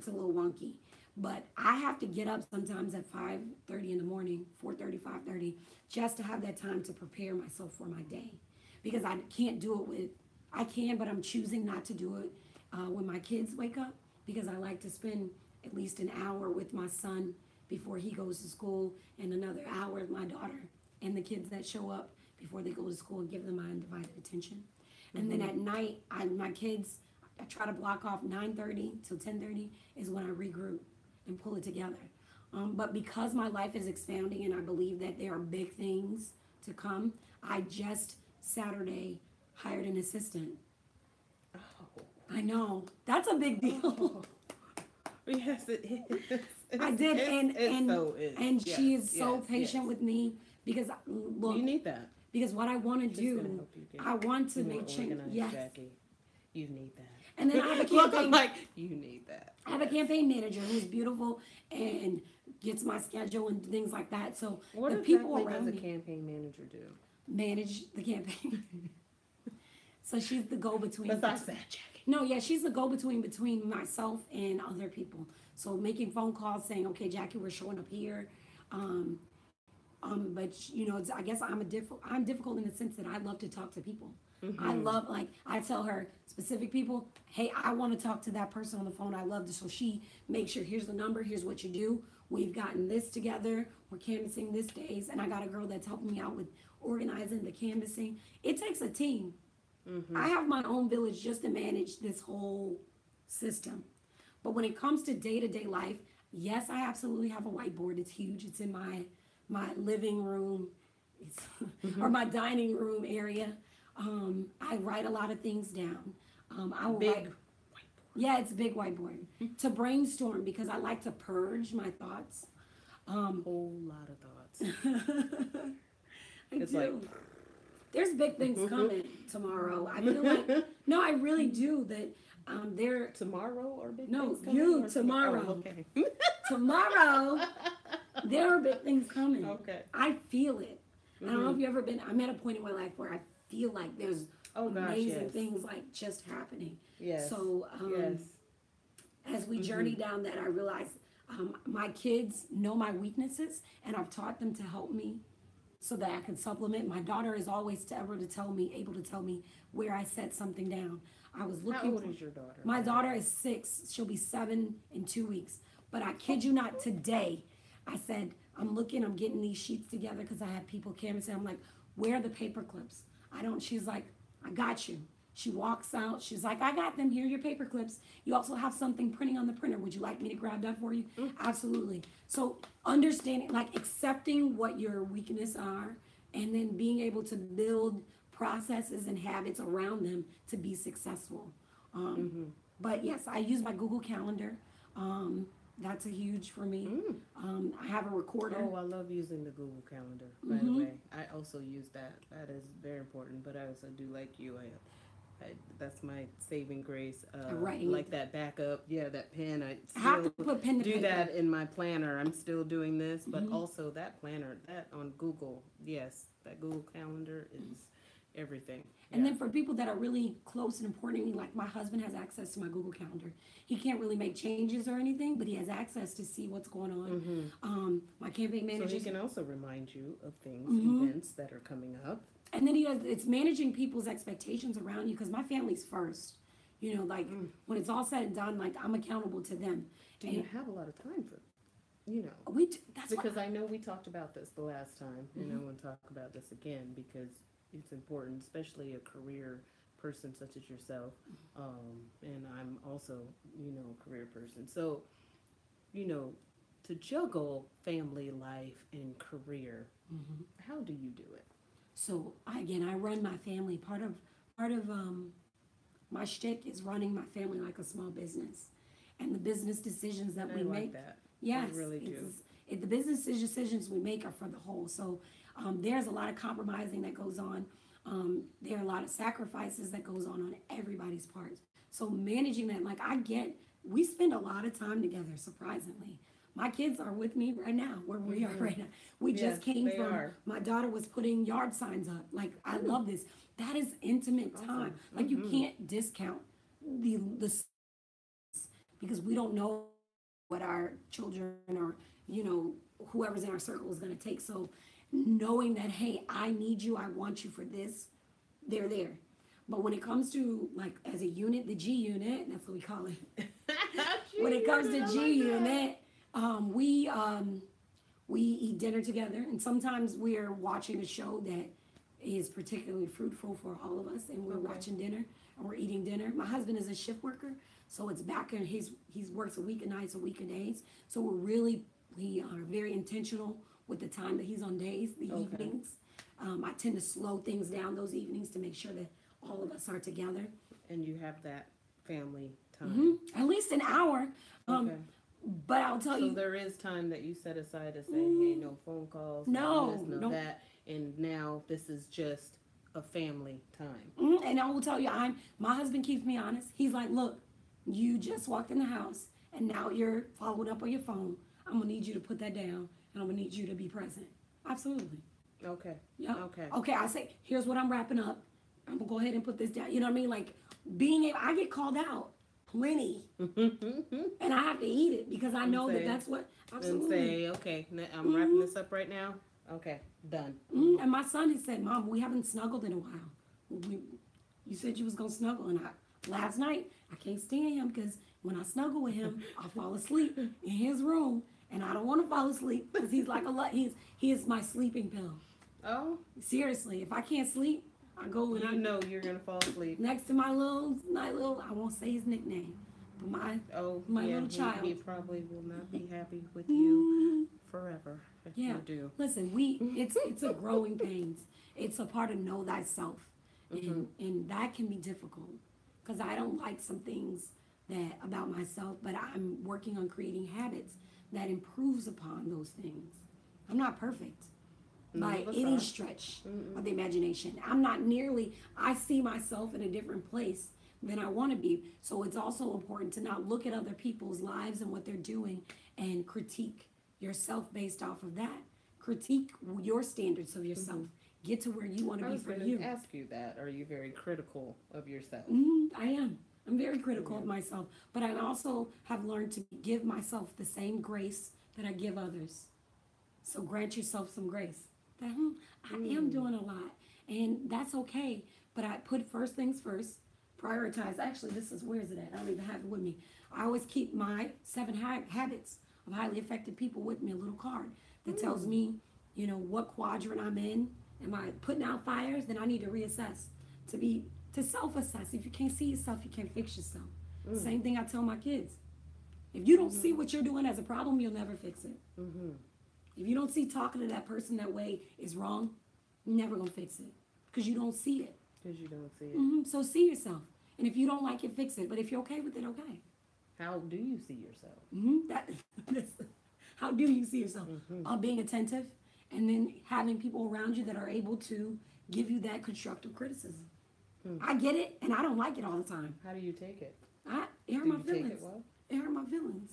a little wonky. But I have to get up sometimes at 5:30 in the morning, 4:30, 5:30, just to have that time to prepare myself for my day. Because I can't do it I can, but I'm choosing not to do it when my kids wake up because I like to spend at least an hour with my son before he goes to school and another hour with my daughter and the kids that show up before they go to school and give them my undivided attention. And then at night, my kids, I try to block off 9:30 till 10:30 is when I regroup and pull it together. But because my life is expanding and I believe that there are big things to come, I just Saturday hired an assistant. Oh. I know. That's a big deal. Yes, it is. I did, and Yes, she is so yes, patient yes. with me because look, You need that. because what I want to It's gonna do, help you get I want to more make change. organized, Yes, Jackie. You need that. and then I have a Look, I'm campaign. like, you need that. I have a campaign manager who's beautiful and gets my schedule and things like that. So What the exactly people around does a me campaign manager do? manage the campaign. So she's the go-between. Besides that, Jackie. No, yeah, she's the go-between between myself and other people. So making phone calls saying, okay, Jackie, we're showing up here. But you know, I guess I'm difficult in the sense that I love to talk to people. I love, like, I tell her specific people, hey, I want to talk to that person on the phone. I love this. So she makes sure, here's the number, here's what you do. We've gotten this together. We're canvassing this days. And I got a girl that's helping me out with organizing the canvassing. It takes a team. I have my own village just to manage this whole system. But when it comes to day-to-day life, yes, I absolutely have a whiteboard. It's huge. It's in my living room, or my dining room area. I write a lot of things down. I will write. Yeah, it's a big whiteboard to brainstorm because I like to purge my thoughts. Whole lot of thoughts. I It's do. like There's big things coming tomorrow. I feel like no, I really do. That there tomorrow or big no things coming, you or tomorrow. Oh, okay. Tomorrow there are big things coming. Okay. I feel it. I don't know if you've ever been. I'm at a point in my life where I feel like there's amazing things like just happening. Yes. So Yes. as we journey down that, I realize my kids know my weaknesses, and I've taught them to help me so that I can supplement. My daughter is always able to tell me where I set something down. I was looking. How old is your daughter? My daughter is 6. She'll be 7 in 2 weeks. But I kid you not, today I said, I'm getting these sheets together because I have people canvassing. I'm like, where are the paper clips? She's like, I got you. She walks out. She's like, I got them. Here are your paper clips. You also have something printing on the printer. Would you like me to grab that for you? Absolutely. So understanding, like accepting what your weaknesses are and then being able to build processes and habits around them to be successful. But yes, I use my Google Calendar. That's a huge for me. I have a recorder. Oh, I love using the Google Calendar, by the way. I also use that. That is very important. But I also do like you. That's my saving grace. Writing like that backup. Yeah, that pen. I have to still put pen to do paper. that in my planner. I'm still doing this, but also that planner, that on Google. Yes, that Google Calendar is everything. And then for people that are really close and important to me, like my husband has access to my Google Calendar. He can't really make changes or anything, but he has access to see what's going on. My campaign manager. So he can also remind you of things, events that are coming up. And then it's managing people's expectations around you, because my family's first. You know, like when it's all said and done, like I'm accountable to them. Do you have a lot of time for, That's because I know we talked about this the last time, and I want to talk about this again because it's important, especially a career person such as yourself, and I'm also, a career person. So, to juggle family life and career, how do you do it? So I run my family. Part of my shtick is running my family like a small business, and the business decisions that we make. That. Yes, I really do. The business decisions we make are for the whole. So there's a lot of compromising that goes on. There are a lot of sacrifices that goes on everybody's parts. So managing that, we spend a lot of time together, surprisingly. My kids are with me right now, where we are right now. We just came from, my daughter was putting yard signs up. Like, I love this. That is intimate time. Like, you can't discount the because we don't know what our children or, whoever's in our circle is going to take. So knowing that, hey, I need you, I want you for this, they're there. But when it comes to, like, as a unit, the G unit, that's what we call it. When it comes to G unit, we eat dinner together, and sometimes we're watching a show that is particularly fruitful for all of us, and we're watching dinner and we're eating dinner. My husband is a shift worker, so it's back in he's works a week of nights, a week of days. So we are very intentional with the time that he's on days, the evenings. I tend to slow things down those evenings to make sure that all of us are together. And you have that family time. At least an hour. But I'll tell you. So there is time that you set aside to say, hey, no phone calls, no that, and now this is just a family time. And I will tell you, my husband keeps me honest. He's like, look, you just walked in the house, and now you're following up on your phone. I'm going to need you to put that down, and I'm going to need you to be present. Absolutely. Okay. Yep. Okay. Okay, I say, here's what I'm wrapping up. I'm going to go ahead and put this down. You know what I mean? Like, I get called out. Plenty. And I have to eat it because I know that's what. Absolutely. And say, okay, I'm wrapping this up right now. Okay, done. And my son has said, Mom, we haven't snuggled in a while. You said you was going to snuggle. And last night, I can't stand him because when I snuggle with him, I fall asleep in his room. And I don't want to fall asleep because he's like he is my sleeping pill. Oh? Seriously, if I can't sleep, I go and you're gonna fall asleep next to my little. I won't say his nickname, but my little child. He probably will not be happy with you forever if you do. Listen, it's a growing pains. It's a part of know thyself, and that can be difficult because I don't like some things about myself, but I'm working on creating habits that improves upon those things. I'm not perfect. By any stretch of the imagination. I see myself in a different place than I want to be. So it's also important to not look at other people's lives and what they're doing and critique yourself based off of that. Critique your standards of yourself. Get to where you want to be for you. I was going to ask you that. Are you very critical of yourself? I am. I'm very critical of myself. But I also have learned to give myself the same grace that I give others. So grant yourself some grace. I am doing a lot, and that's okay, but I put first things first, prioritize. Actually, where is it at? I don't even have it with me. I always keep my 7 habits of highly effective people with me, a little card that tells me, what quadrant I'm in. Am I putting out fires? Then I need to reassess, to self-assess. If you can't see yourself, you can't fix yourself. Same thing I tell my kids. If you don't see what you're doing as a problem, you'll never fix it. If you don't see talking to that person that way is wrong, you're never going to fix it because you don't see it. Because you don't see it. So see yourself. And if you don't like it, fix it. But if you're okay with it, okay. How do you see yourself? How do you see yourself? Being attentive and then having people around you that are able to give you that constructive criticism. I get it, and I don't like it all the time. How do you take it? I air my feelings. Take it well? Air my feelings.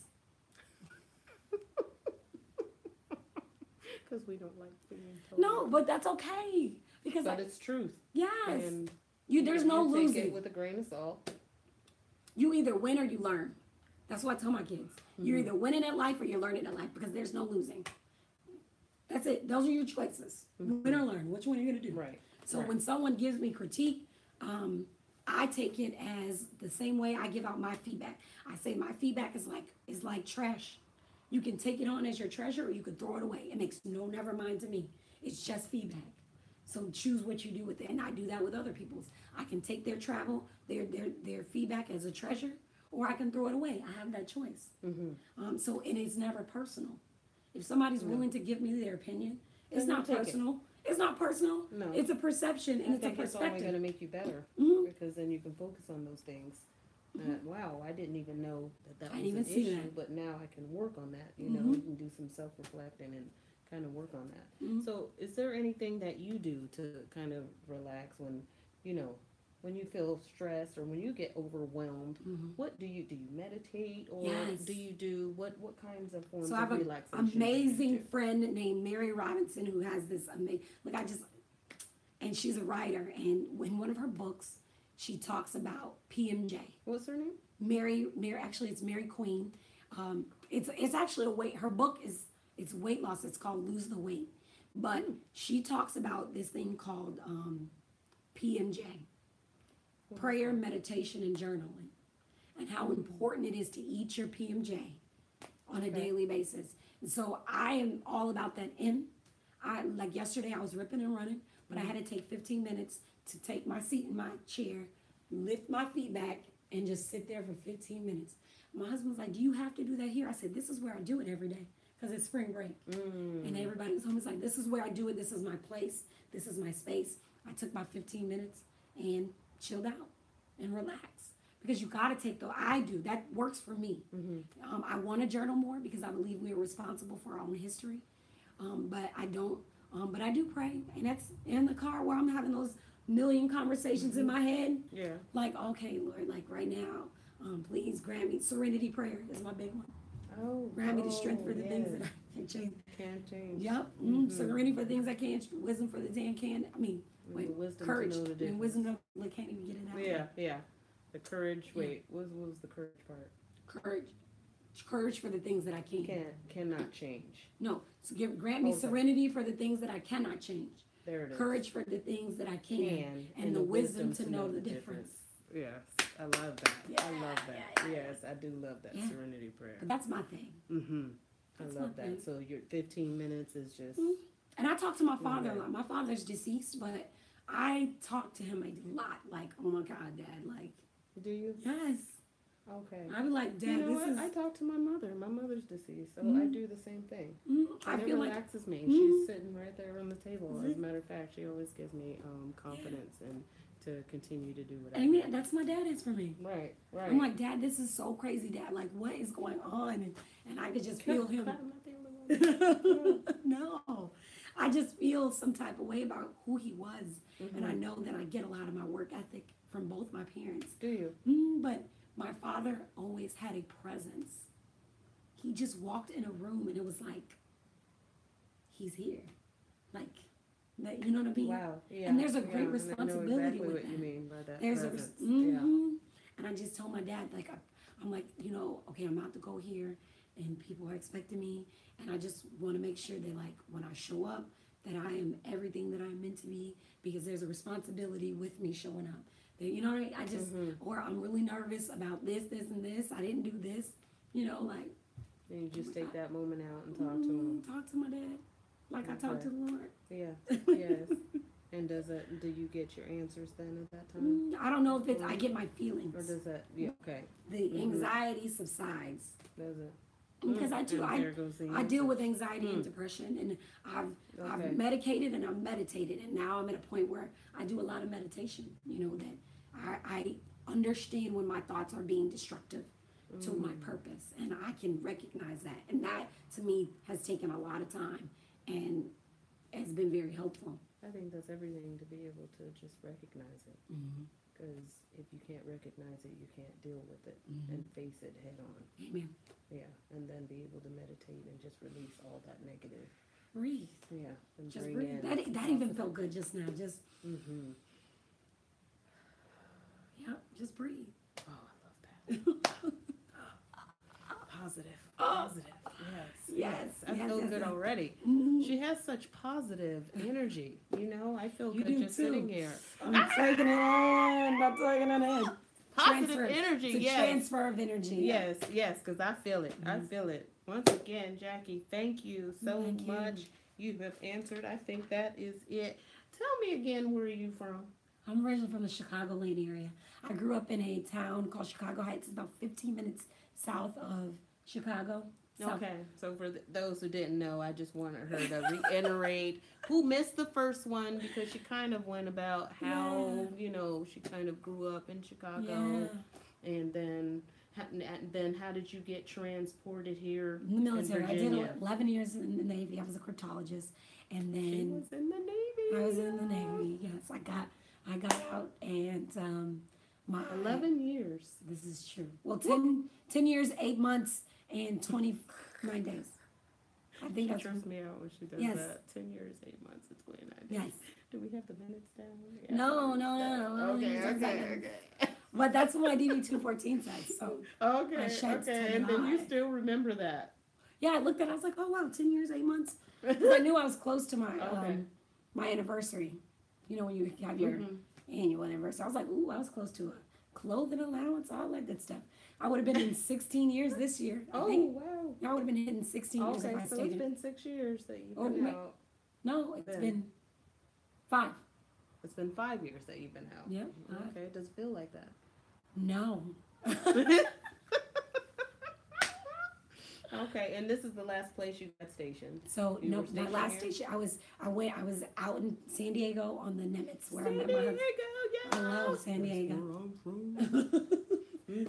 Because we don't like being told. No, but that's okay. Because but it's truth. Yes. And There's no you losing. Take it with a grain of salt. You either win or you learn. That's what I tell my kids. You're either winning at life or you're learning at life, because there's no losing. That's it. Those are your choices. Win or learn. Which one are you going to do? Right. So when someone gives me critique, I take it as the same way I give out my feedback. I say my feedback is like trash. You can take it on as your treasure, or you can throw it away. It makes no never mind to me. It's just feedback. So choose what you do with it. And I do that with other people's. I can take their travel, their feedback as a treasure, or I can throw it away. I have that choice. So it is never personal. If somebody's willing to give me their opinion, it's not personal. It's not personal. No. It's a perception, and it's a It's only perspective. going to make you better, because then you can focus on those things. Wow, I didn't even know that was an issue, but now I can work on that. You know, you can do some self-reflecting and kind of work on that. So is there anything that you do to kind of relax when, when you feel stressed or when you get overwhelmed? What do you meditate, or do you do what kinds of forms of relaxation? So I have an amazing friend named Mary Robinson who has this amazing, and she's a writer, and in one of her books she talks about PMJ. What's her name? Mary, actually it's Mary Queen. It's actually her book it's weight loss. It's called Lose the Weight. But she talks about this thing called PMJ. Prayer, meditation, and journaling, and how important it is to eat your PMJ on a daily basis. And so I am all about that. Like yesterday, I was ripping and running, but I had to take 15 minutes to take my seat in my chair, lift my feet back, and just sit there for 15 minutes. My husband's like, "Do you have to do that here?" I said, "This is where I do it every day, because it's spring break." And everybody was home. It's like, "This is where I do it. This is my place. This is my space." I took my 15 minutes and chilled out and relaxed, because you got to take that works for me. I want to journal more, because I believe we are responsible for our own history, but I don't but I do pray, and that's in the car where I'm having those million conversations in my head, like, okay, Lord, like right now, please grant me serenity. Prayer is my big one. Grant me the strength for the things that I can't change. Yep. Serenity for things I can't, wisdom for the things I can. Courage and wisdom I can't even get it out. Yeah. The courage. Wait, what was the courage part? Courage for the things that I cannot change. No, so grant me serenity for the things that I cannot change. There it is. Courage for the things that I can, and the wisdom to know the difference. Yes, I love that. I love that. Yes, I do love that serenity prayer. But that's my thing. I love that. So your 15 minutes is just. And I talk to my father a lot. My father's deceased, but I talk to him a lot. Like, oh my God, Dad. Like, do you? Yes. Okay. I be like, Dad, I talk to my mother. My mother's deceased, so I do the same thing. It relaxes me. She's sitting right there on the table. As a matter of fact, she always gives me confidence and to continue to do what I do. That's my dad is for me. Right. I'm like, Dad, this is so crazy, Dad. Like, what is going on? And I could just feel him. No. I just feel some type of way about who he was. And I know that I get a lot of my work ethic from both my parents. Do you? But my father always had a presence. He just walked in a room and it was like, he's here. Like, that, you know what I mean? Wow. Yeah. And there's a great responsibility I know exactly with what that. you mean by that. There's presence. And I just told my dad, like, I'm like, okay, I'm about to go here and people are expecting me. And I just want to make sure that, like, when I show up, that I am everything that I'm meant to be, because there's a responsibility with me showing up. That, you know what I mean? I just, or I'm really nervous about this, and this. I didn't do this, like. And you just take that moment out and talk to him. Talk to my dad, like I talk to the Lord. Yeah, yes. And do you get your answers then at that time? I don't know if I get my feelings. Or does that, okay. The anxiety subsides. Does it? Because I deal with anxiety and depression, and I've medicated and I've meditated, and now I'm at a point where I do a lot of meditation, that I understand when my thoughts are being destructive to my purpose, and I can recognize that, and that to me has taken a lot of time and has been very helpful. I think that's everything, to be able to just recognize it. Because if you can't recognize it, you can't deal with it and face it head on. Amen. Yeah, and then be able to meditate and just release all that negative breathe. Yeah. And Just bring breathe. in That even felt good just now. Just, yeah, just breathe. Oh, I love that. Positive. Positive. Yes. I feel good already. She has such positive energy. You know, I feel good just sitting here. I'm taking it in. I'm taking it in. Positive energy, it's a yes. transfer of energy. Yes, because I feel it. I feel it. Once again, Jackie, thank you so much. You have answered. I think that is it. Tell me again, where are you from? I'm originally from the Chicagoland area. I grew up in a town called Chicago Heights, about 15 minutes south of Chicago. Okay, so for those who didn't know, I just wanted her to reiterate who missed the first one, because she kind of went about how, you know, she kind of grew up in Chicago, and then how did you get transported here? In the military. I did 11 years in the Navy. I was a cryptologist, and then she was in the Navy. I was in the Navy. Yes, I got out, and my 11 years. This is true. Well, 10 years, 8 months, and 29 days. I think she trips me out when she does that. 10 years, 8 months, and 29 days. Yes. Do we have the minutes down? Yeah, no. Okay. But that's what my DB-214 says. So okay. And then you still remember that? Yeah, I looked at it. I was like, oh wow, 10 years, 8 months. Because I knew I was close to my anniversary. You know, when you have your annual anniversary. I was like, ooh, I was close to a clothing allowance, all that good stuff. I would have been in 16 years this year. I think. Wow. I would have been hitting 16 years if I stayed. So it's been 6 years that you've been out. No, it's been 5. It's been 5 years that you've been out. Yep. Okay, does it feel like that? No. Okay, and this is the last place you got stationed. So no, my last station, I was out in San Diego on the Nimitz, where I met my husband. I love San Diego.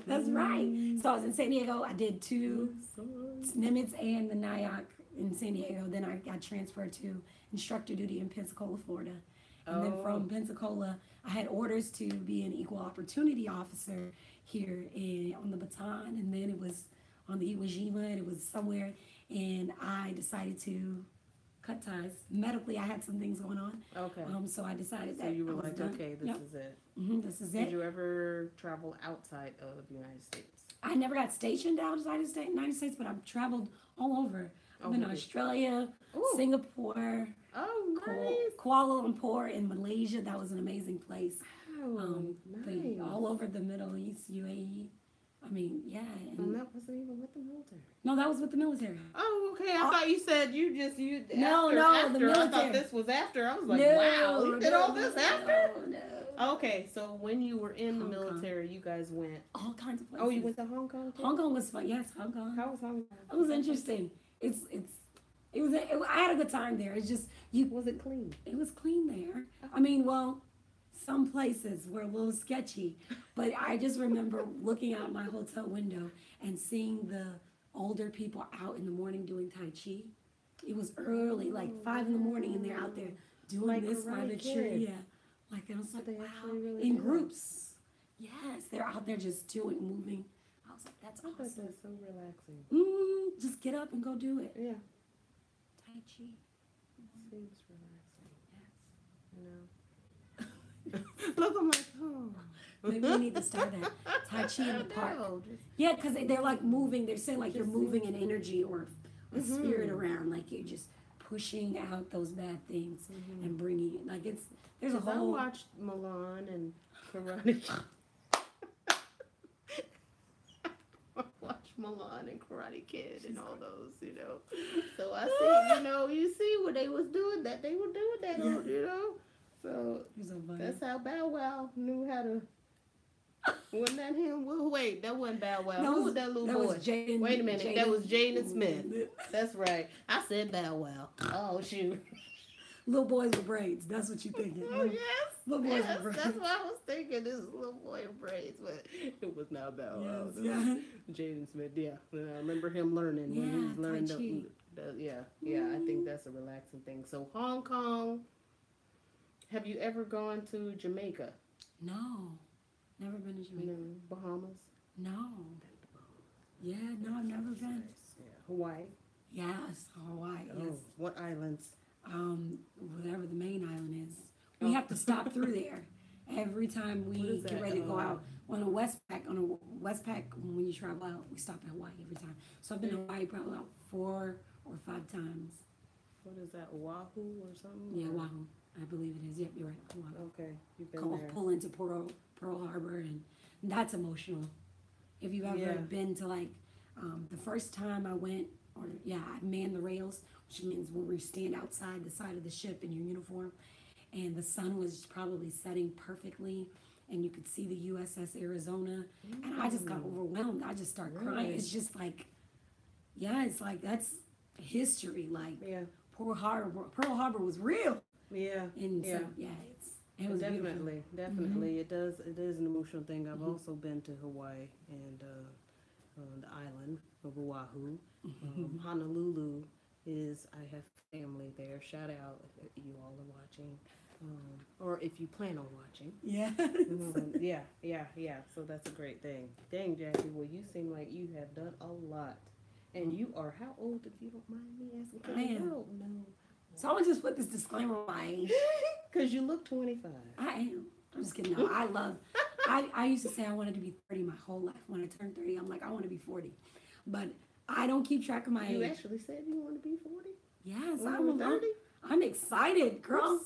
That's right. So I was in San Diego. I did 2 Nimitz and the NIAC in San Diego. Then I got transferred to instructor duty in Pensacola, Florida. And then from Pensacola, I had orders to be an equal opportunity officer here on the Baton, and then it was on the Iwo Jima, and it was somewhere, and I decided to cut ties. Medically, I had some things going on. Okay. So I decided that. So you were like, okay, this is it. This is it. Did you ever travel outside of the United States? I never got stationed outside of the United States, but I've traveled all over. I've been in Australia, Singapore, nice. Kuala Lumpur, and Malaysia. That was an amazing place. Nice. All over the Middle East, UAE. I mean, yeah. And that wasn't even with the military. No, that was with the military. Oh, okay. I thought you said you. No, the military. I thought this was after. I was like, wow, you did all this after? No. Okay, so when you were in the military, you guys went all kinds of places. Oh, you went to Hong Kong too? Hong Kong was fun. Yes, Hong Kong. How was Hong Kong? It was interesting. I had a good time there. It's just Was it clean? It was clean there. I mean, well, some places were a little sketchy, but I just remember looking out my hotel window and seeing the older people out in the morning doing Tai Chi. It was early, like 5 in the morning, and they're out there doing like this by the tree. Yeah. Like, it was like, wow, really in groups. Yes, they're out there just moving. I was like, that's awesome. That's so relaxing. Just get up and go do it. Yeah. Tai Chi. Seems relaxing. Yes. You know. Look, I'm like, oh. Maybe we need to start that. Tai Chi in the park. Yeah, because they're like moving. They're saying like you're moving an energy or a spirit around. Like you're just pushing out those bad things and bringing it. Like there's a whole. I watched Milan and Karate. Milan and Karate Kid and all those, you know. So I see, you see when they was doing that, they were doing that, you know. So that's how Bow Wow knew how to. Wasn't that him? Wait, that wasn't Bow Wow. Who was that little boy? Wait a minute, that was Jaden Smith. That's right. I said Bow Wow. Oh shoot. Little boys with braids. That's what you're thinking. Oh yes. Little boys with braids. That's what I was thinking. This little boy with braids, but it was not Bow Wow. Yes, Jaden Smith. Yeah, and I remember him learning when he was learning. I think that's a relaxing thing. So Hong Kong. Have you ever gone to Jamaica? No, never been to Jamaica. No. Bahamas? No. Yeah, no, I've never been. Yeah. Hawaii? Yes, Hawaii. Oh, Yes. what islands? Whatever the main island is. We have to stop through there every time we get ready to go out. On a Westpac, when you travel out, we stop at Hawaii every time. So I've been to Hawaii probably about 4 or 5 times. What is that, Oahu or something? Yeah, Oahu. I believe it is. Yep, you're right. Oahu. Okay, you've been there. Pull into Pearl Harbor, and that's emotional. If you've ever been to like the first time I went, I manned the rails, which means when we stand outside the side of the ship in your uniform, and the sun was probably setting perfectly, and you could see the USS Arizona, and I just got overwhelmed. I just started crying. It's just like, it's like that's history. Like Pearl Harbor was real. Yeah, and so it was definitely beautiful. It is an emotional thing. I've also been to Hawaii and the island of Oahu. Honolulu is, I have family there. Shout out if you all are watching, or if you plan on watching. So that's a great thing. Dang, Jackie, well, you seem like you have done a lot. And you are how old, if you don't mind me asking? I am. No. So I'm gonna just put this disclaimer on my age. Because you look 25. I am. I'm just kidding. No, I used to say I wanted to be 30 my whole life. When I turned 30, I'm like, I want to be 40. But I don't keep track of my age. You actually said you want to be 40? Yes, I'm excited, girl.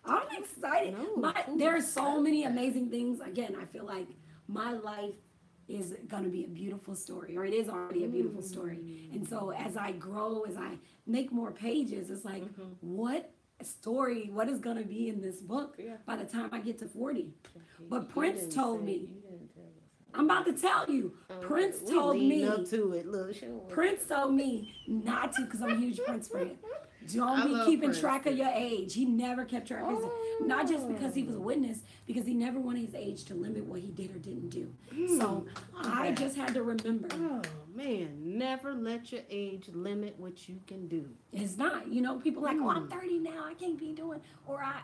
I'm excited. No, there are so many amazing things. Again, I feel like my life is going to be a beautiful story, or it is already a beautiful story. And so as I grow, as I make more pages, it's like, what story, what is going to be in this book by the time I get to 40? But Prince told me, I'm about to tell you, Prince told me, Prince told me not to, because I'm a huge Prince fan. Don't be keeping track of your age. He never kept track of his age. Not just because he was a witness, because he never wanted his age to limit what he did or didn't do. So I just had to remember. Oh, man. Never let your age limit what you can do. It's not. People like, oh, I'm 30 now. I can't be doing, or I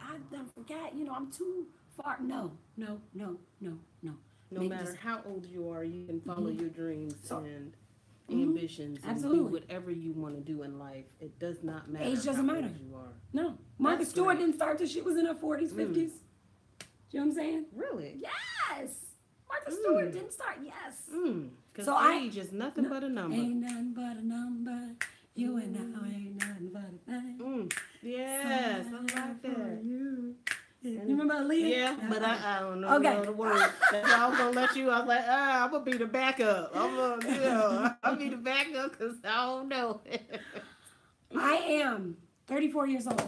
forgot, I'm too far. No. No matter how old you are, you can follow your dreams and ambitions and do whatever you want to do in life. It does not matter. Age doesn't matter. You are. No. Martha Stewart didn't start till she was in her 40s, 50s. You know what I'm saying? Really? Yes. Martha Stewart didn't start. Yes. Because age is nothing but a number. Ain't nothing but a number. You and I ain't nothing but a thing. Yes, I like that. You remember Aaliyah? Yeah, but I don't know the words. I was gonna let you. I was like, I'm gonna be the backup. I'll be the backup because I don't know. I am 34 years old.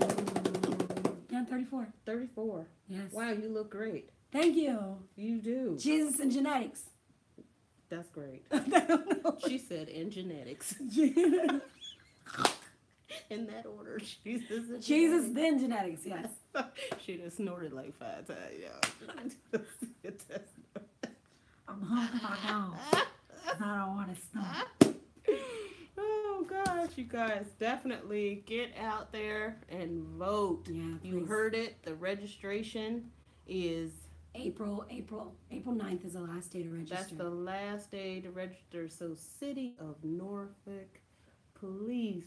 Yeah, I'm 34. 34. Yes. Wow, you look great. Thank you. You do. Jesus and genetics. That's great. She said in genetics. In that order, Jesus, then genetics, yes. She just snorted like 5 times, y'all. I'm hoping I don't. I don't want to snort. Oh gosh, you guys, definitely get out there and vote. Yeah, you heard it. The registration is April 9th is the last day to register. That's the last day to register. So, City of Norfolk, please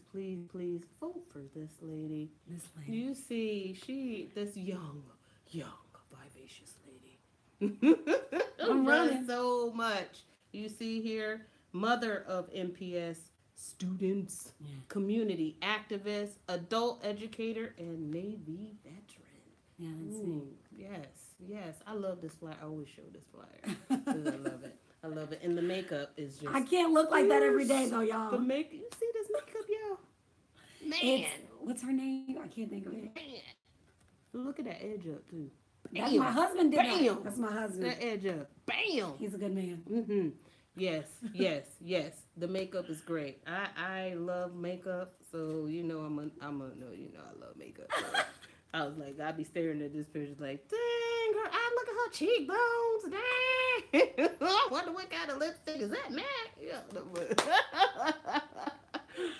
vote for this lady. You see, this young, vivacious lady. I'm running so much. You see here, mother of MPS students, community activist, adult educator, and Navy veteran. Yeah, that's Yes. I love this flyer. I always show this flyer because I love it. And the makeup is just. I can't look like that every day though, y'all. You see this makeup, y'all? Man. What's her name? I can't think of it. Man. Look at that edge up, too. That's my husband did that. That's my husband. That edge up. Bam. He's a good man. Yes. The makeup is great. I love makeup, so I love makeup. So I was like, I'd be staring at this picture like, dang, girl, look at her cheekbones, dang. I wonder what kind of lipstick is that, MAC? Yeah.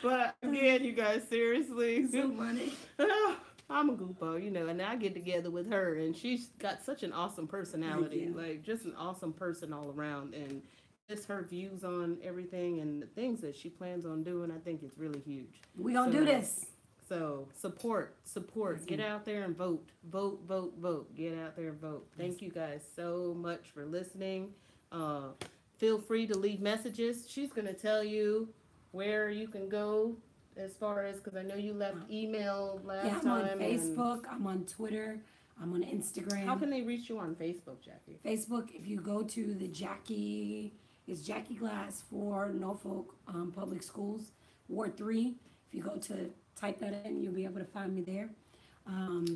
But again, you guys, seriously. So funny. I'm a goofball, and I get together with her, and she's got such an awesome personality, like just an awesome person all around, and her views on everything and the things that she plans on doing, I think it's really huge. We gonna do this. So support. Get out there and vote. Vote. Get out there and vote. Thank you guys so much for listening. Feel free to leave messages. She's gonna tell you where you can go as far as, because I know you left email last time. I'm on Facebook. I'm on Twitter. I'm on Instagram. How can they reach you on Facebook, Jackie? Facebook, if you go to the Jackie Glass for Norfolk Public Schools, Ward 3. If you go to type that in, you'll be able to find me there.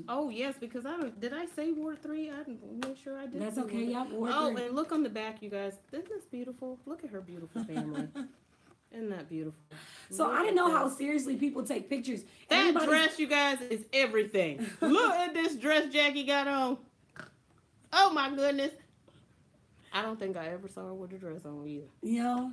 Oh yes, because did I say Ward 3? I didn't make sure I did. That's okay. Yeah, Ward 3. And look on the back, you guys. Isn't this beautiful? Look at her beautiful family. Isn't that beautiful? So I didn't know how seriously people take pictures. That dress, you guys, is everything. Look at this dress Jackie got on. Oh my goodness. I don't think I ever saw her with a dress on either. You know,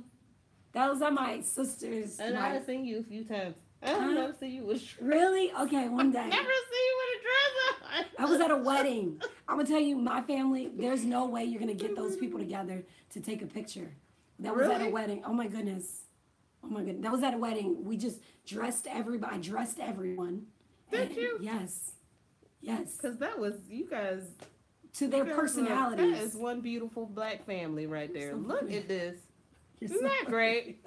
that was at my sister's. And I've seen you a few times. I've never seen you with. Really? Okay, one day. Never seen you with a dress on. I was at a wedding. I'm gonna tell you, my family. There's no way you're gonna get those people together to take a picture. That was at a wedding. Oh my goodness. That was at a wedding. We just dressed everybody. I dressed everyone. Did you? Yes. Because that was you guys. To their personalities. That is one beautiful black family right there. Look at this. Isn't that great?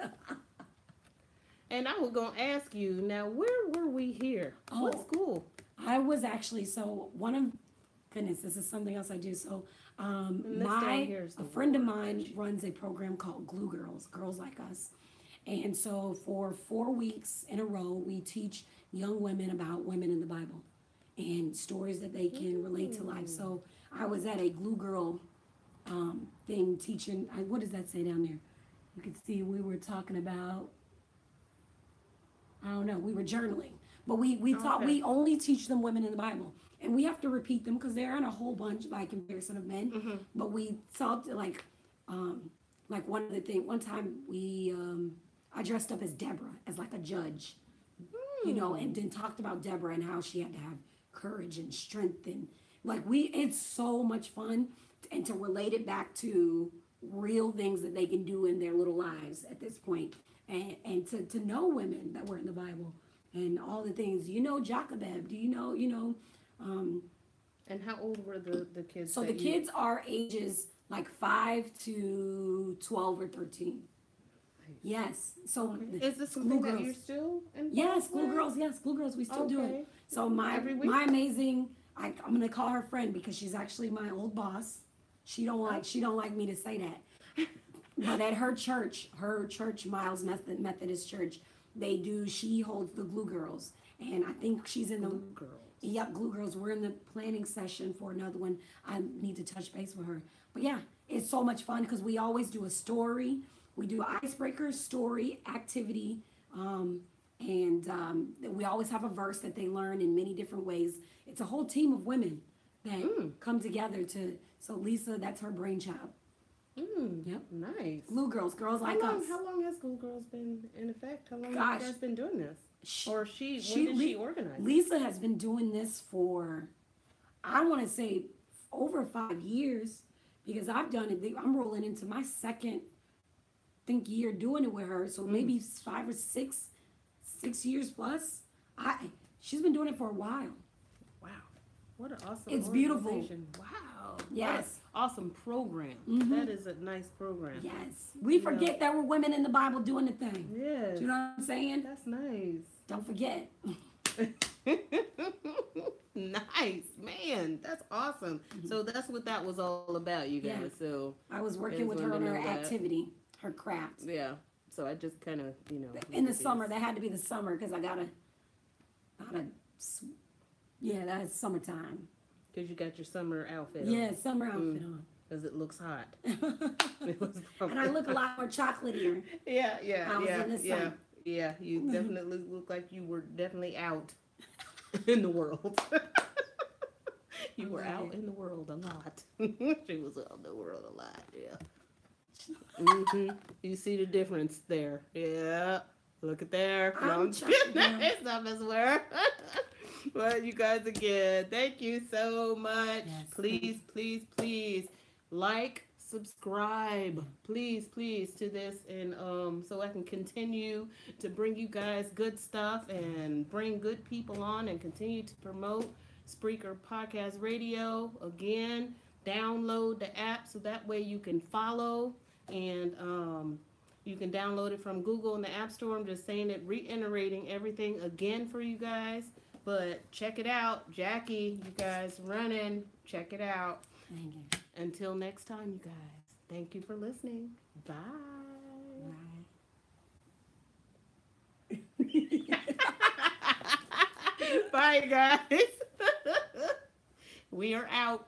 And I was going to ask you, now, where were we here? What school? I was actually, goodness, this is something else I do. So, a friend of mine runs a program called Glue Girls, Girls Like Us. And so for 4 weeks in a row, we teach young women about women in the Bible and stories that they can relate to life. So I was at a Glue Girl thing teaching. What does that say down there? You can see we were talking about, I don't know, we were journaling. But we only teach them women in the Bible. And we have to repeat them because there aren't a whole bunch by comparison of men. Mm-hmm. But we talked like one time I dressed up as Deborah, as like a judge, and then talked about Deborah and how she had to have courage and strength, and it's so much fun, and to relate it back to real things that they can do in their little lives at this point, and to know women that were in the Bible and all the things, Jochebed, do you know, and how old were the kids? So the kids are ages like 5 to 12 or 13. Yes. So is this something that you're still involved Yes, Glue Girls. Yes, Glue Girls. We still do it. So my amazing, I'm gonna call her friend because she's actually my old boss. She don't like me to say that. But at her church, Miles Methodist Church, she holds the Glue Girls, and I think she's in the Glue Girls. Yep, Glue Girls. We're in the planning session for another one. I need to touch base with her. But yeah, it's so much fun because we always do a story. We do icebreaker, story, activity, and we always have a verse that they learn in many different ways. It's a whole team of women that come together so Lisa, that's her brainchild. Yep. Nice. Glue Girls, Girls Like Us. How long has Glue Girls been in effect? How long have you guys been doing this? When did she organize? Lisa has been doing this for, I want to say, over 5 years, because I've done it. I'm rolling into my second year doing it with her, so maybe 5 or 6 years plus. She's been doing it for a while. Wow, what an awesome! It's beautiful. Wow. Yes. Awesome program. Mm-hmm. That is a nice program. Yes. We forget there were women in the Bible doing the thing. Yes. Do you know what I'm saying? That's nice. Don't forget. Nice, man. That's awesome. Mm-hmm. So that's what that was all about, you guys. Yeah. So I was working with her on her activity. Her craft. Yeah. So I just kind of, in the summer, that had to be the summer because I gotta, that's summertime. Because you got your summer outfit on. Yeah, summer outfit on. Because it looks hot. And I look a lot more chocolatier. Yeah. Yeah, you definitely look like you were definitely out in the world. You were out in the world a lot. She was out in the world a lot, yeah. Mm-hmm. You see the difference there. Yeah. Look at there. It's not as well. Well, you guys again, thank you so much. Yes. Please like, subscribe, please, to this, and so I can continue to bring you guys good stuff and bring good people on and continue to promote Spreaker Podcast Radio. Again, download the app so that way you can follow, and you can download it from Google in the App Store. I'm just saying it, reiterating everything again for you guys. But check it out. Jackie, you guys running. Check it out. Thank you. Until next time, you guys. Thank you for listening. Bye. Bye. Bye, guys. We are out.